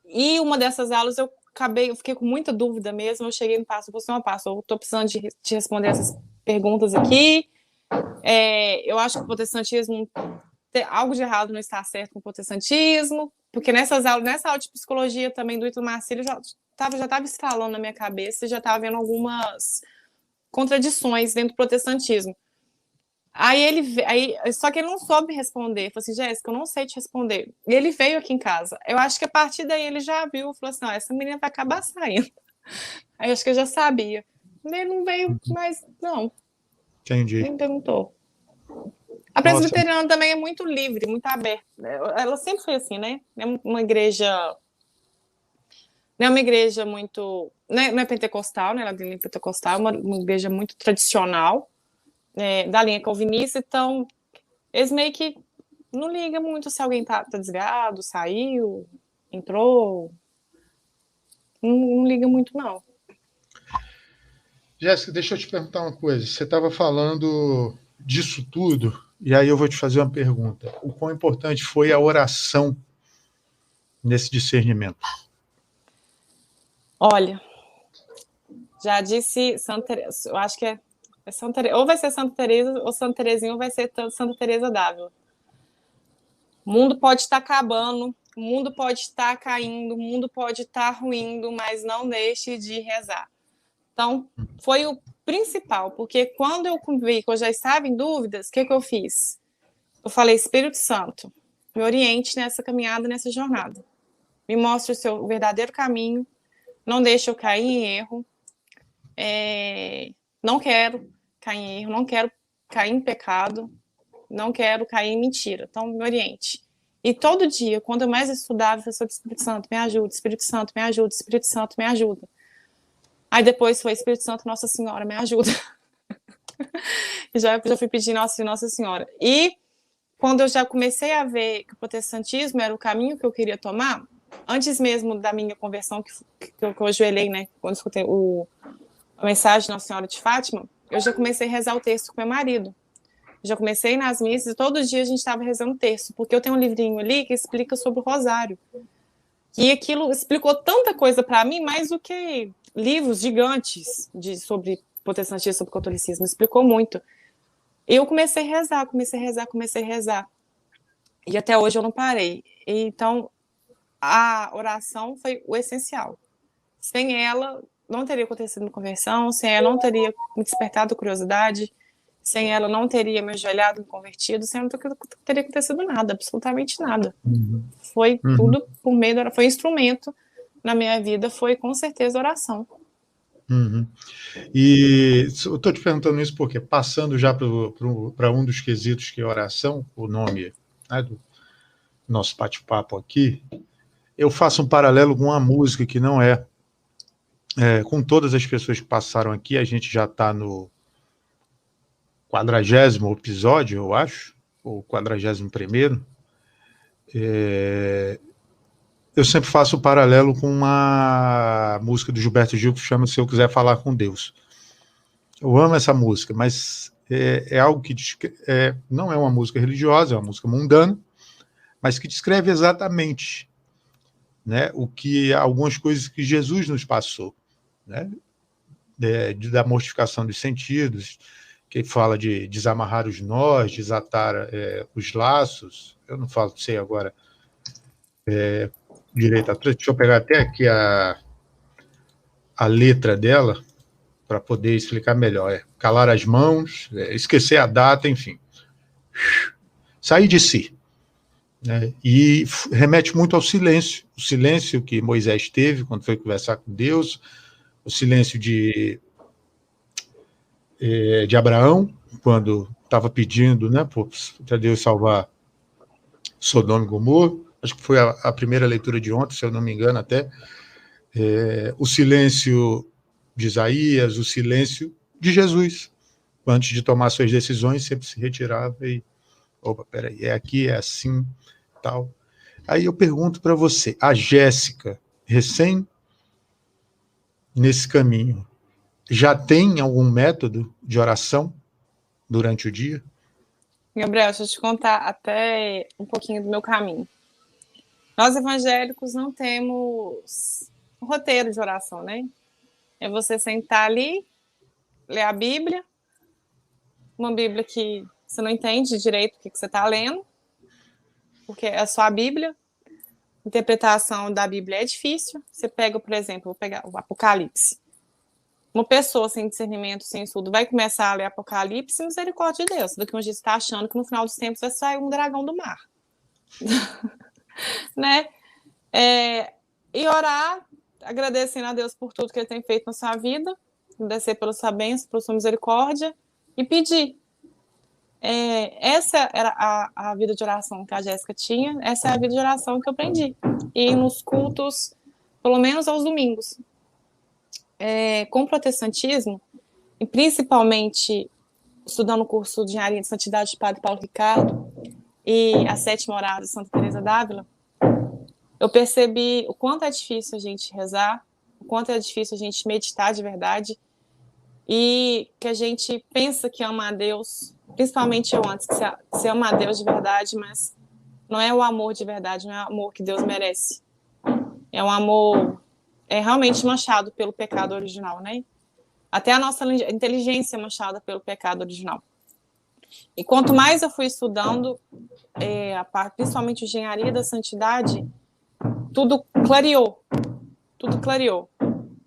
E uma dessas aulas eu fiquei com muita dúvida mesmo. Eu cheguei no pastor, falei assim, pastor, eu estou precisando de responder essas perguntas aqui. Eu acho que o protestantismo, algo de errado não está certo com o protestantismo, porque nessa aula de psicologia também do Ítalo Marcílio já estava instalando na minha cabeça, já estava vendo algumas contradições dentro do protestantismo. Só que ele não soube responder. Falei assim, Jéssica, eu não sei te responder. E ele veio aqui em casa. Eu acho que a partir daí ele já viu, falou assim, essa menina vai acabar saindo. Aí eu acho que eu já sabia. Ele não veio, mas não. Entendi. Nem perguntou. A presbiteriana também é muito livre, muito aberta. Ela sempre foi assim, né? É uma igreja... Não é uma igreja muito... Não é pentecostal, né? Ela é linha pentecostal, é uma igreja muito tradicional, da linha calvinista, então eles meio que não ligam muito se alguém tá desviado, saiu, entrou. Não liga muito, não. Jéssica, deixa eu te perguntar uma coisa. Você estava falando disso tudo, e aí eu vou te fazer uma pergunta. O quão importante foi a oração nesse discernimento? Olha, já disse Santa Teresa, eu acho que é Santa Teresa, ou vai ser Santa Teresa, ou Santa Teresinha, ou vai ser Santa Teresa d'Ávila. O mundo pode estar acabando, o mundo pode estar caindo, o mundo pode estar ruindo, mas não deixe de rezar. Então, foi o principal, porque quando eu vi que eu já estava em dúvidas, o que eu fiz? Eu falei, Espírito Santo, me oriente nessa caminhada, nessa jornada. Me mostre o seu verdadeiro caminho, não deixe eu cair em erro. Não quero cair em erro, não quero cair em pecado, não quero cair em mentira. Então, me oriente. E todo dia, quando eu mais estudava, eu falei, Espírito Santo, me ajuda, Espírito Santo, me ajuda, Espírito Santo, me ajuda. Aí depois foi Espírito Santo, Nossa Senhora, me ajuda. já fui pedir Nossa Senhora. E quando eu já comecei a ver que o protestantismo era o caminho que eu queria tomar, antes mesmo da minha conversão, que eu ajoelhei, né, quando escutei a mensagem de Nossa Senhora de Fátima, eu já comecei a rezar o texto com meu marido. Já comecei nas missas e todo dia a gente estava rezando o texto, porque eu tenho um livrinho ali que explica sobre o rosário. E aquilo explicou tanta coisa para mim, mais do que livros gigantes sobre protestantismo, sobre catolicismo. Explicou muito. Eu comecei a rezar. E até hoje eu não parei. Então, a oração foi o essencial. Sem ela, não teria acontecido uma conversão, sem ela não teria me despertado curiosidade, sem ela não teria me ajoelhado, me convertido, sem ela não teria acontecido nada, absolutamente nada. Foi tudo por meio da oração, foi instrumento na minha vida, foi com certeza oração. E eu estou te perguntando isso porque, passando já para um dos quesitos que é oração, o nome, né, do nosso bate-papo aqui, eu faço um paralelo com uma música que não com todas as pessoas que passaram aqui, a gente já está no 40º episódio, eu acho, ou 41º. Eu sempre faço o paralelo com uma música do Gilberto Gil que chama Se Eu Quiser Falar com Deus. Eu amo essa música, mas é algo que não é uma música religiosa, é uma música mundana, mas que descreve exatamente, né, algumas coisas que Jesus nos passou, né, da mortificação dos sentidos, que fala de desamarrar os nós, desatar os laços. Eu não sei agora direito atrás, deixa eu pegar até aqui a letra dela para poder explicar melhor. Calar as mãos, esquecer a data, enfim. Sair de si. Né? E remete muito ao silêncio. O silêncio que Moisés teve quando foi conversar com Deus, o silêncio de Abraão, quando estava pedindo, né, para Deus salvar Sodoma e Gomorra, acho que foi a primeira leitura de ontem, se eu não me engano até, o silêncio de Isaías, o silêncio de Jesus. Antes de tomar suas decisões, sempre se retirava e, opa, peraí, é aqui, é assim, tal. Aí eu pergunto para você, a Jéssica, recém nesse caminho, já tem algum método de oração durante o dia? Gabriel, deixa eu te contar até um pouquinho do meu caminho. Nós evangélicos não temos um roteiro de oração, né? É você sentar ali, ler a Bíblia, uma Bíblia que você não entende direito o que você está lendo, porque é só a Bíblia. A interpretação da Bíblia é difícil. Você pega, por exemplo, vou pegar o Apocalipse. Uma pessoa sem discernimento, sem estudo, vai começar a ler Apocalipse, misericórdia de Deus. Daqui a uns dias está achando que no final dos tempos vai sair um dragão do mar. Né? E orar, agradecendo a Deus por tudo que Ele tem feito na sua vida, agradecer pela sua bênção, pela sua misericórdia, e pedir. Essa era a vida de oração que a Jéssica tinha, essa é a vida de oração que eu aprendi. E nos cultos, pelo menos aos domingos. Com o protestantismo, e principalmente estudando o curso de Engenharia de Santidade de Padre Paulo Ricardo e a 7ª morada de Santa Teresa d'Ávila, eu percebi o quanto é difícil a gente rezar, o quanto é difícil a gente meditar de verdade, e que a gente pensa que ama a Deus, principalmente eu antes, que você ama a Deus de verdade, mas não é o amor de verdade, não é o amor que Deus merece. É um amor realmente manchado pelo pecado original, né? Até a nossa inteligência é manchada pelo pecado original. E quanto mais eu fui estudando, a parte, principalmente engenharia da santidade, tudo clareou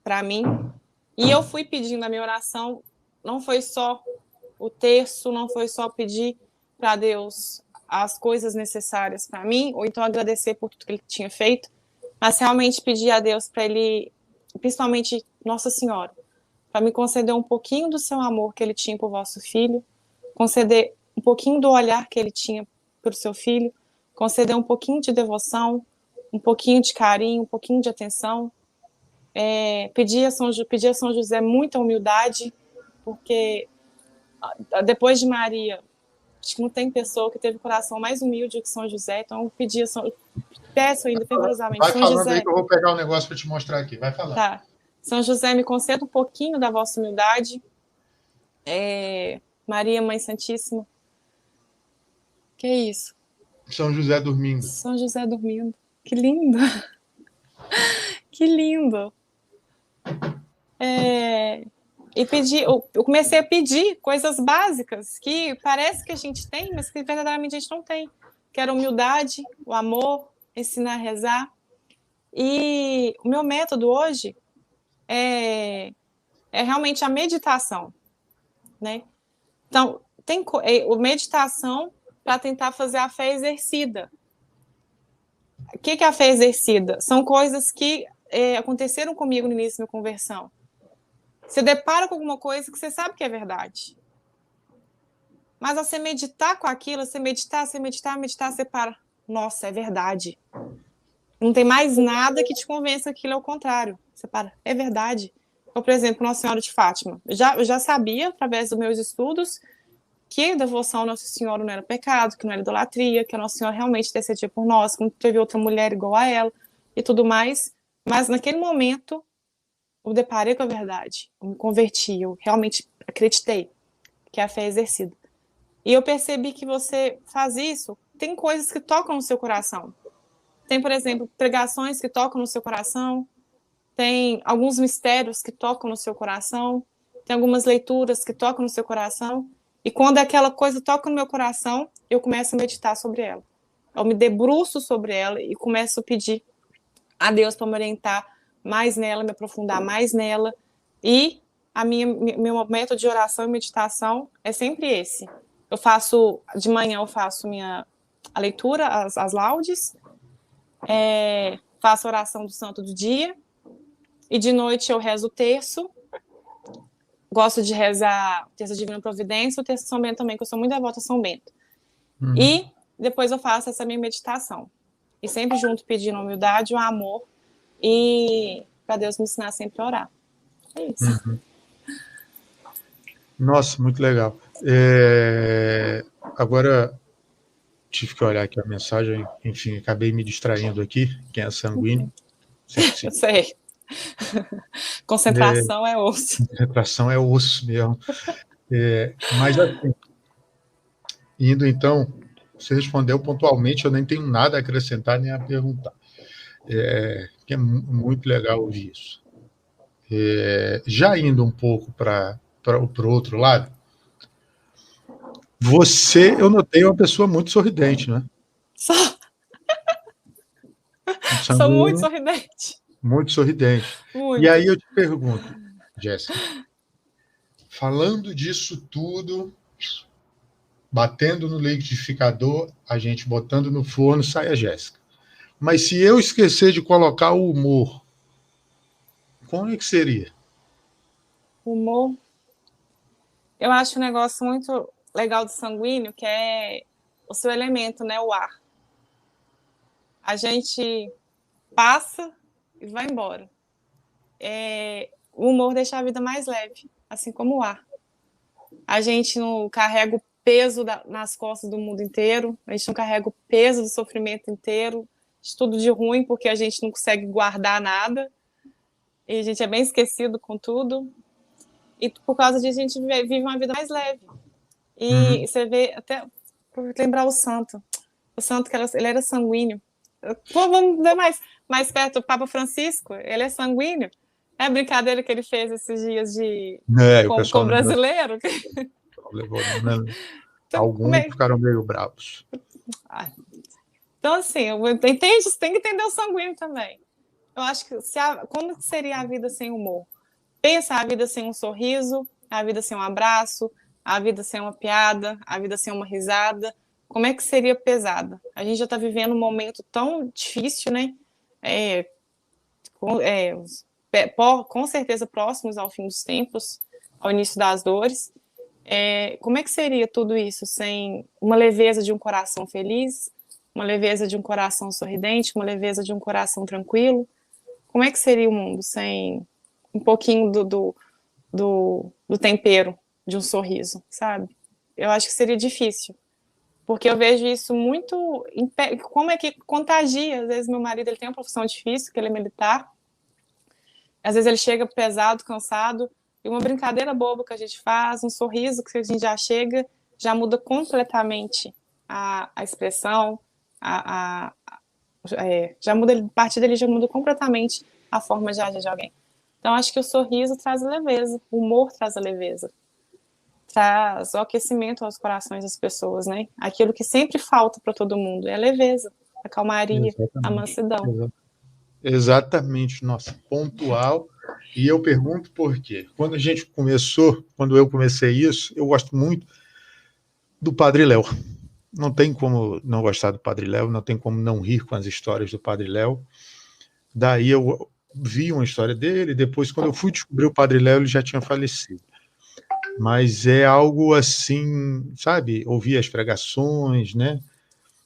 para mim. E eu fui pedindo a minha oração, não foi só o terço, não foi só pedir para Deus as coisas necessárias para mim, ou então agradecer por tudo que Ele tinha feito, mas realmente pedir a Deus para Ele, principalmente Nossa Senhora, para me conceder um pouquinho do seu amor que Ele tinha por vosso filho, conceder um pouquinho do olhar que Ele tinha por seu filho, conceder um pouquinho de devoção, um pouquinho de carinho, um pouquinho de atenção, pedir a São José muita humildade, porque depois de Maria, acho que não tem pessoa que teve o coração mais humilde que São José, então eu pedi peço ainda fervorosamente. Vai São falando José, aí que eu vou pegar um negócio para te mostrar aqui, vai falar. Tá. São José, me conceda um pouquinho da vossa humildade. Maria, Mãe Santíssima. Que é isso? São José dormindo. São José dormindo. Que lindo! Que lindo! E eu comecei a pedir coisas básicas que parece que a gente tem, mas que verdadeiramente a gente não tem. Que era a humildade, o amor, ensinar a rezar. E o meu método hoje é realmente a meditação, né? Então, tem meditação para tentar fazer a fé exercida. O que é a fé exercida? São coisas que aconteceram comigo no início da minha conversão. Você depara com alguma coisa que você sabe que é verdade. Mas ao você meditar com aquilo, você meditar, você para. Nossa, é verdade. Não tem mais nada que te convença que aquilo é o contrário. Você para, é verdade. Então, por exemplo, Nossa Senhora de Fátima. Eu já sabia, através dos meus estudos, que a devoção a Nossa Senhora não era pecado, que não era idolatria, que a Nossa Senhora realmente decidia por nós, que não teve outra mulher igual a ela e tudo mais. Mas naquele momento, eu deparei com a verdade. Eu me converti, eu realmente acreditei que a fé é exercida. E eu percebi que você faz isso, tem coisas que tocam no seu coração. Tem, por exemplo, pregações que tocam no seu coração, tem alguns mistérios que tocam no seu coração, tem algumas leituras que tocam no seu coração, e quando aquela coisa toca no meu coração, eu começo a meditar sobre ela. Eu me debruço sobre ela e começo a pedir a Deus para me orientar mais nela, me aprofundar mais nela, e meu método de oração e meditação é sempre esse. De manhã eu faço a leitura, as laudes, faço a oração do santo do dia, e de noite eu rezo o terço. Gosto de rezar o terço da Divina Providência, o terço de São Bento também, que eu sou muito devota a São Bento. E depois eu faço essa minha meditação. e sempre junto pedindo humildade, o amor, e para Deus me ensinar sempre a orar. É isso. Uhum. Nossa, muito legal. Agora, tive que olhar aqui a mensagem, enfim, acabei me distraindo aqui, quem é sanguíneo. Eu sei. Concentração é osso. Concentração é osso mesmo. Mas, assim, indo então, você respondeu pontualmente, eu nem tenho nada a acrescentar nem a perguntar. Que é muito legal ouvir isso. Já indo um pouco para o outro lado, eu notei uma pessoa muito sorridente, né? Sou muito sorridente. Muito sorridente. Muito. E aí eu te pergunto, Jéssica, falando disso tudo, batendo no liquidificador, a gente botando no forno, sai a Jéssica. Mas se eu esquecer de colocar o humor, como é que seria? Humor. Eu acho um negócio muito legal do sanguíneo, que é o seu elemento, né? O ar. A gente passa e vai embora. O humor deixa a vida mais leve, assim como o ar. A gente não carrega o peso nas costas do mundo inteiro, a gente não carrega o peso do sofrimento inteiro, de tudo de ruim, porque a gente não consegue guardar nada, e a gente é bem esquecido com tudo, e por causa disso a gente vive uma vida mais leve. E você vê, até por lembrar o santo que ele era sanguíneo. Vamos ver mais perto, o Papa Francisco, ele é sanguíneo. É a brincadeira que ele fez esses dias com o brasileiro. Levou, né? Alguns ficaram meio bravos. Então, assim, entende? Você tem que entender o sanguíneo também. Eu acho que como seria a vida sem humor? Pensa a vida sem um sorriso, a vida sem um abraço, a vida sem uma piada, a vida sem uma risada. Como é que seria pesada? A gente já está vivendo um momento tão difícil, né? Com certeza próximos ao fim dos tempos, ao início das dores. Como é que seria tudo isso sem uma leveza de um coração feliz, uma leveza de um coração sorridente, uma leveza de um coração tranquilo? Como é que seria o mundo sem um pouquinho do tempero de um sorriso, sabe? Eu acho que seria difícil, porque eu vejo isso muito... Como é que contagia? Às vezes meu marido ele tem uma profissão difícil, que ele é militar, às vezes ele chega pesado, cansado, e uma brincadeira boba que a gente faz, um sorriso que a gente já chega, já muda completamente a expressão, já muda, a partir dele já muda completamente a forma de agir de alguém. Então, acho que o sorriso traz a leveza, o humor traz a leveza, traz o aquecimento aos corações das pessoas, né? Aquilo que sempre falta para todo mundo é a leveza, a calmaria, a mansidão. Exatamente, nossa, pontual. E eu pergunto por quê. Quando eu comecei isso, eu gosto muito do Padre Léo. Não tem como não gostar do Padre Léo, não tem como não rir com as histórias do Padre Léo. Daí eu vi uma história dele, depois, quando eu fui descobrir o Padre Léo, ele já tinha falecido. Mas é algo assim, sabe? Ouvir as pregações, né?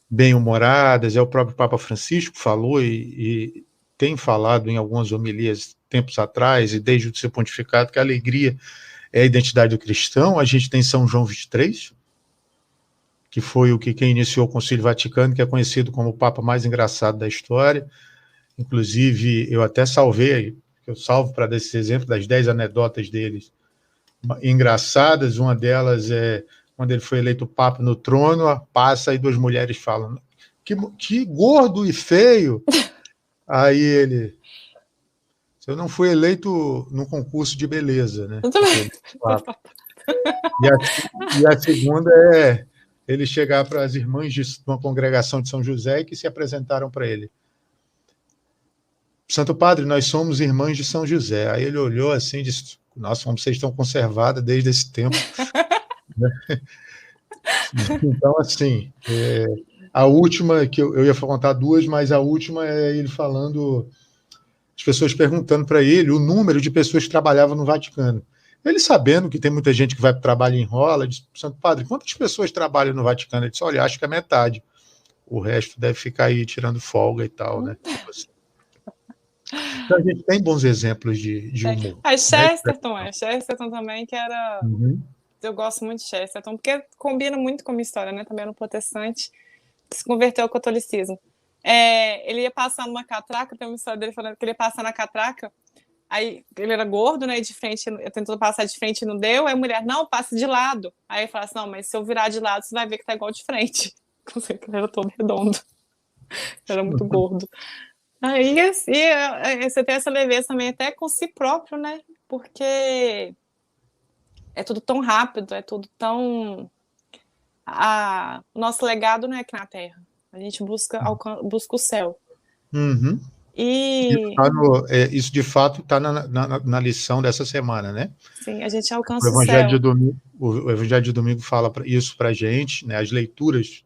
Bem-humoradas, o próprio Papa Francisco falou e tem falado em algumas homilias tempos atrás, e desde o seu pontificado, que a alegria é a identidade do cristão. A gente tem São João XXIII, que foi quem iniciou o Concílio Vaticano, que é conhecido como o Papa mais engraçado da história. Inclusive, eu até eu salvo para dar esse exemplo das 10 anedotas deles engraçadas. Uma delas é quando ele foi eleito Papa no trono, passa e duas mulheres falam: que gordo e feio! Aí ele: eu não fui eleito num concurso de beleza, né? E a segunda é ele chegar para as irmãs de uma congregação de São José que se apresentaram para ele: Santo Padre, nós somos irmãs de São José. Aí ele olhou assim e disse: nossa, como vocês estão conservadas desde esse tempo. Então, assim, a última, que eu ia contar duas, mas a última é ele falando, as pessoas perguntando para ele o número de pessoas que trabalhavam no Vaticano. Ele, sabendo que tem muita gente que vai para o trabalho e enrola, disse: Santo Padre, quantas pessoas trabalham no Vaticano? Ele disse: olha, acho que é metade. o resto deve ficar aí tirando folga e tal, né? Então, a gente tem bons exemplos de humor. A Chesterton também, que era... Uhum. Eu gosto muito de Chesterton, porque combina muito com a minha história, né? Também era um protestante que se converteu ao catolicismo. Ele ia passar numa catraca, tem uma história dele falando que ele ia passar na catraca, aí ele era gordo, né? De frente, tentou passar de frente e não deu, aí a mulher, não, passe de lado. Aí ele fala assim, não, mas se eu virar de lado, você vai ver que tá igual de frente. Ele era todo redondo. Era muito gordo. Aí, assim, você tem essa leveza também até com si próprio, né? Porque é tudo tão rápido, é tudo tão... O nosso legado não é aqui na Terra. A gente busca o céu. Uhum. E... Isso, de fato, está na lição dessa semana, né? Sim, a gente alcança o céu. O Evangelho de Domingo fala isso para a gente, né? As leituras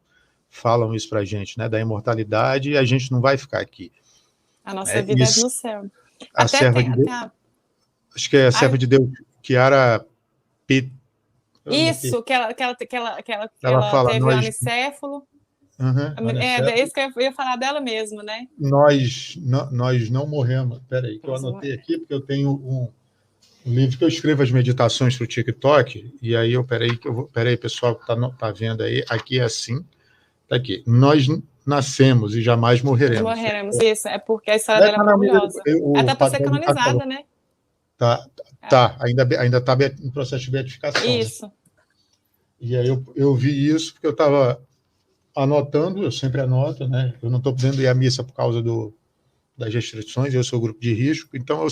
falam isso para a gente, né? Da imortalidade, e a gente não vai ficar aqui. A nossa vida é no céu. A serva de Deus, acho que é a serva de Deus, Chiara P. Isso, que ela fala, teve anicéfalo. É isso que eu ia falar dela mesmo, né? Nós não morremos. Espera aí, que eu anotei aqui, porque eu tenho um livro que eu escrevo as meditações para o TikTok, e aí peraí, pessoal que tá vendo aí, aqui é assim, tá aqui. Nós nascemos e jamais morreremos. Morreremos, isso, é porque a história dela é maravilhosa. Até para ser canonizada, né? Tá, ainda está em processo de beatificação. Isso. Né? E aí eu vi isso porque eu estava anotando, eu sempre anoto, né? Eu não estou podendo ir à missa por causa das restrições, eu sou grupo de risco, então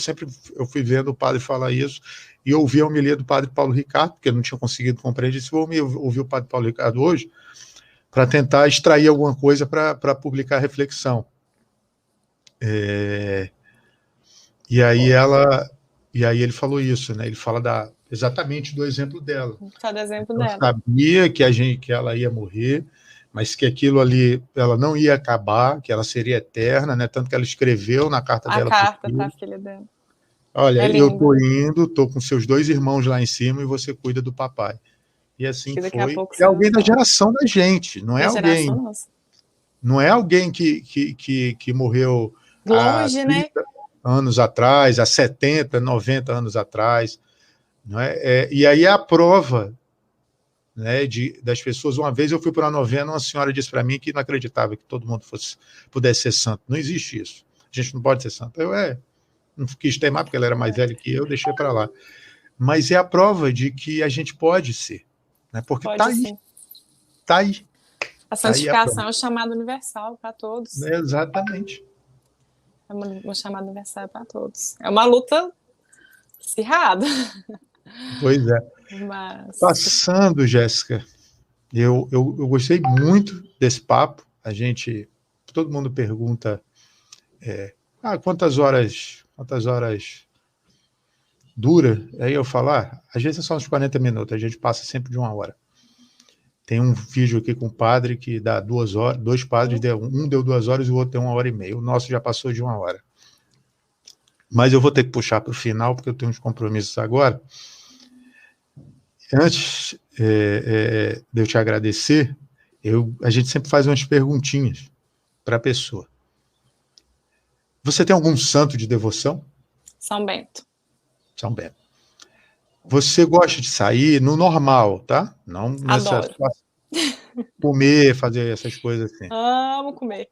eu fui vendo o padre falar isso e ouvi a homilia do padre Paulo Ricardo, porque eu não tinha conseguido compreender, disse, vou ouvir o padre Paulo Ricardo hoje para tentar extrair alguma coisa para publicar a reflexão. E aí ele falou isso, né? Ele fala exatamente do exemplo dela. Só do exemplo dela. Ela sabia que ela ia morrer, mas que aquilo ali, ela não ia acabar, que ela seria eterna, né? Tanto que ela escreveu na carta dela. A carta para a filha dela. Olha, eu tô indo, tô com seus 2 irmãos lá em cima e você cuida do papai. E assim foi. É alguém da geração da gente, não é alguém. Não é alguém que morreu longe, há 30 anos atrás, há 70, 90 anos atrás. Não é? E aí é a prova, né, das pessoas. Uma vez eu fui para uma novena, uma senhora disse para mim que não acreditava que todo mundo pudesse ser santo. Não existe isso. A gente não pode ser santo. Eu não quis teimar, porque ela era mais velha que eu, deixei para lá. Mas é a prova de que a gente pode ser. Né? Porque está aí. Está aí. A santificação é o chamado universal para todos. Exatamente. É um chamado universal para todos. É uma luta acirrada. Pois é. Mas... Passando, Jéssica, eu gostei muito desse papo. Todo mundo pergunta quantas horas dura? Aí eu falo, às vezes é só uns 40 minutos, a gente passa sempre de 1 hora. Tem um vídeo aqui com um padre que dá 2 horas, 2 padres, um deu 2 horas e o outro deu 1h30. O nosso já passou de 1 hora. Mas eu vou ter que puxar para o final, porque eu tenho uns compromissos agora. Antes de eu te agradecer, a gente sempre faz umas perguntinhas para a pessoa. Você tem algum santo de devoção? São Bento. São Bento. Você gosta de sair no normal, tá? Não nessa situação. Comer, fazer essas coisas assim. Amo comer.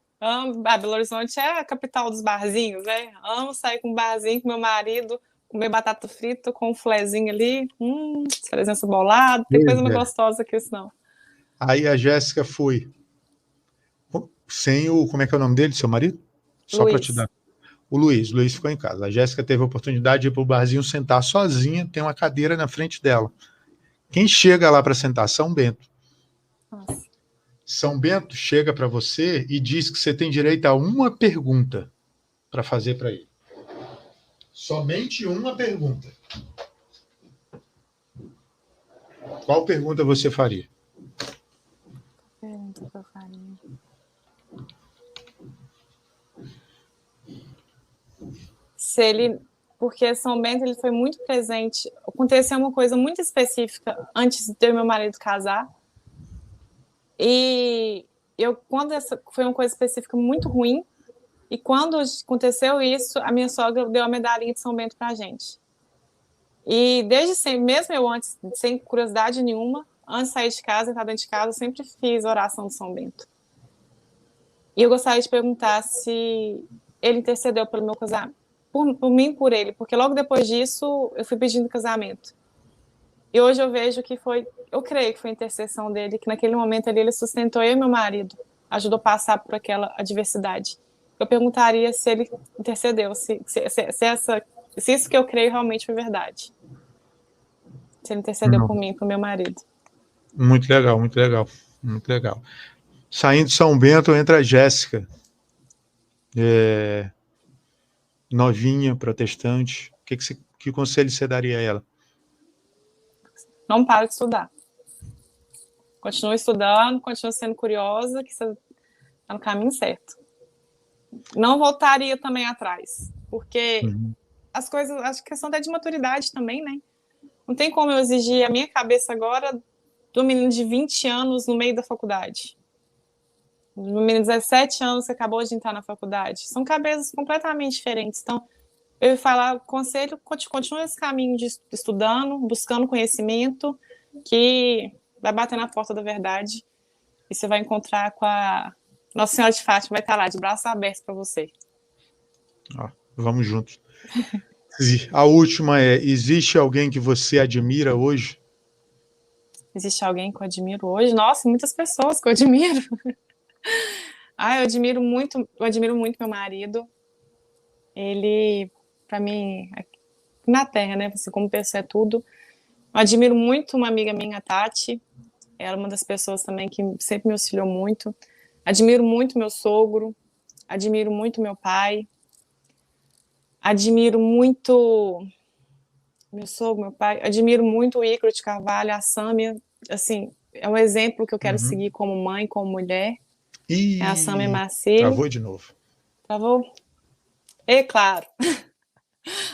Belo Horizonte é a capital dos barzinhos, né? Amo sair com um barzinho com meu marido, comer batata frita com um flezinho ali, flezinho cebolado, tem coisa mais gostosa que isso, não. Aí a Jéssica foi sem como é que é o nome dele, seu marido? Só para te dar. O Luiz ficou em casa. A Jéssica teve a oportunidade de ir para o barzinho sentar sozinha, tem uma cadeira na frente dela. Quem chega lá para sentar? São Bento. Nossa. São Bento chega para você e diz que você tem direito a uma pergunta para fazer para ele. Somente uma pergunta. Qual pergunta você faria? Pergunta que eu faria. Porque São Bento ele foi muito presente. Aconteceu uma coisa muito específica antes de eu e meu marido casar. E quando essa foi uma coisa específica muito ruim, e quando aconteceu isso, a minha sogra deu a medalhinha de São Bento pra gente. E desde sempre, mesmo eu antes, sem curiosidade nenhuma, antes de sair de casa, entrar dentro de casa, eu sempre fiz oração de São Bento. E eu gostaria de perguntar se ele intercedeu pelo meu casamento, por mim e por ele, porque logo depois disso eu fui pedindo casamento. E hoje eu vejo que eu creio que foi a intercessão dele, que naquele momento ali ele sustentou eu e meu marido, ajudou a passar por aquela adversidade. Eu perguntaria se ele intercedeu, se isso que eu creio realmente foi verdade. Se ele intercedeu por mim, por meu marido. Muito legal, muito legal, muito legal. Saindo de São Bento, entra a Jéssica, novinha, protestante. Que conselho você daria a ela? Não para de estudar. Continua estudando, continua sendo curiosa, que você está no caminho certo. Não voltaria também atrás, porque as coisas, acho que questão até de maturidade também, né? Não tem como eu exigir a minha cabeça agora do menino de 20 anos no meio da faculdade. Do menino de 17 anos que acabou de entrar na faculdade. São cabeças completamente diferentes. Então, eu ia falar, conselho, continua esse caminho de estudando, buscando conhecimento, que vai bater na porta da verdade e você vai encontrar com a Nossa Senhora de Fátima, vai estar lá de braços abertos para você. Vamos juntos. A última existe alguém que você admira hoje? Existe alguém que eu admiro hoje? Nossa, muitas pessoas que eu admiro. Eu admiro muito meu marido. Ele, para mim, na Terra, né? Você como pessoa é tudo. Eu admiro muito uma amiga minha, a Tati. Ela é uma das pessoas também que sempre me auxiliou muito. Admiro muito meu sogro. Admiro muito meu pai. Admiro muito meu sogro, meu pai. Admiro muito o Ícaro de Carvalho, a Sâmia. Assim, é um exemplo que eu quero seguir como mãe, como mulher. É a Sâmia Marcelo. Travou de novo. Travou? E claro.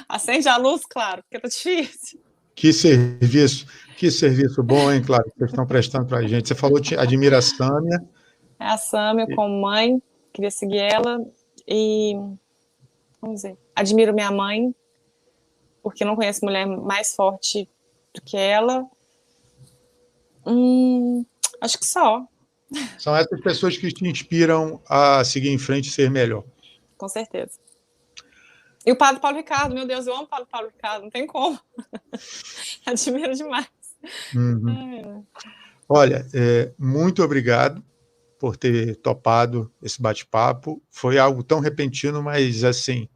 Acende a luz, claro, porque tá difícil. Que serviço bom, hein, Claro, que vocês estão prestando para a gente. Você falou que admira a Sâmia. É a Sâmia como mãe, queria seguir ela. E, vamos dizer, admiro minha mãe, porque não conheço mulher mais forte do que ela. Acho que só. São essas pessoas que te inspiram a seguir em frente e ser melhor. Com certeza. E o Padre Paulo Ricardo, meu Deus, eu amo o Padre Paulo Ricardo, não tem como. Admiro demais. Olha, muito obrigado por ter topado esse bate-papo. Foi algo tão repentino, mas assim,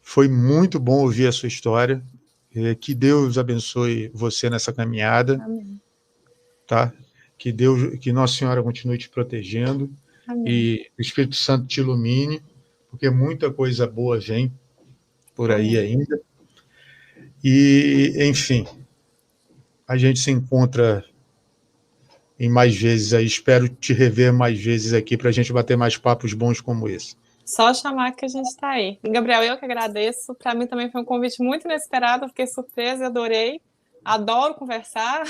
foi muito bom ouvir a sua história. Que Deus abençoe você nessa caminhada. Amém. Tá? Que Nossa Senhora continue te protegendo. Amém. E o Espírito Santo te ilumine, porque muita coisa boa vem por aí ainda. E, enfim, a gente se encontra em mais vezes aí. Espero te rever mais vezes aqui para a gente bater mais papos bons como esse. Só chamar que a gente está aí. E, Gabriel, eu que agradeço. Para mim também foi um convite muito inesperado. Fiquei surpresa e adorei. Adoro conversar.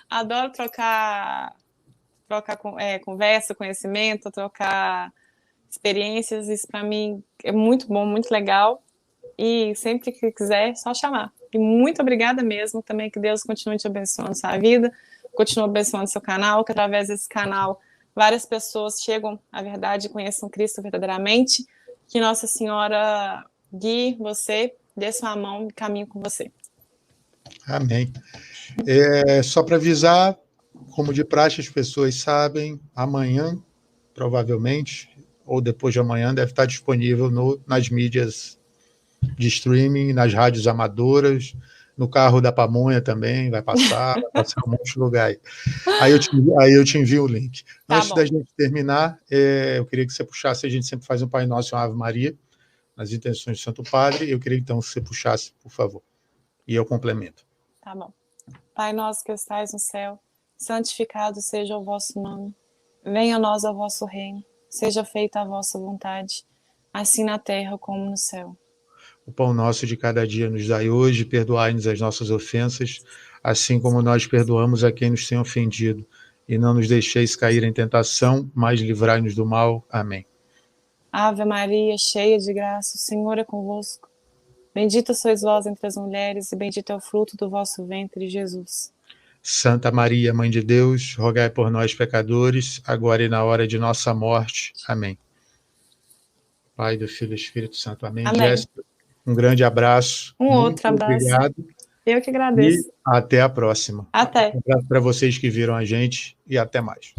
Adoro trocar conversa, conhecimento, trocar experiências. Isso para mim é muito bom, muito legal. E sempre que quiser, é só chamar. E muito obrigada mesmo também. Que Deus continue te abençoando sua vida, continue abençoando seu canal, que através desse canal várias pessoas chegam à verdade e conheçam Cristo verdadeiramente. Que Nossa Senhora guie você, dê sua mão e caminhe com você. Amém. Só para avisar, como de praxe as pessoas sabem, amanhã, provavelmente, ou depois de amanhã, deve estar disponível nas mídias de streaming, nas rádios amadoras, no carro da pamonha também, vai passar um monte de lugar aí. Aí eu te envio o link. Tá Antes bom. da gente terminar, eu queria que você puxasse, a gente sempre faz um Pai Nosso e uma Ave Maria, nas intenções do Santo Padre, eu queria então que você puxasse, por favor, e eu complemento. Tá bom. Pai nosso que estais no céu, santificado seja o vosso nome. Venha a nós o vosso reino. Seja feita a vossa vontade, assim na terra como no céu. O pão nosso de cada dia nos dai hoje, perdoai-nos as nossas ofensas, assim como nós perdoamos a quem nos tem ofendido. e não nos deixeis cair em tentação, mas livrai-nos do mal. Amém. Ave Maria, cheia de graça, o Senhor é convosco. Bendita sois vós entre as mulheres, e bendito é o fruto do vosso ventre, Jesus. Santa Maria, Mãe de Deus, rogai por nós, pecadores, agora e na hora de nossa morte. Amém. Pai, do Filho e do Espírito Santo. Amém. Amém. Jéssica, um grande abraço. Outro abraço. Obrigado. Eu que agradeço. E até a próxima. Até. Um abraço para vocês que viram a gente e até mais.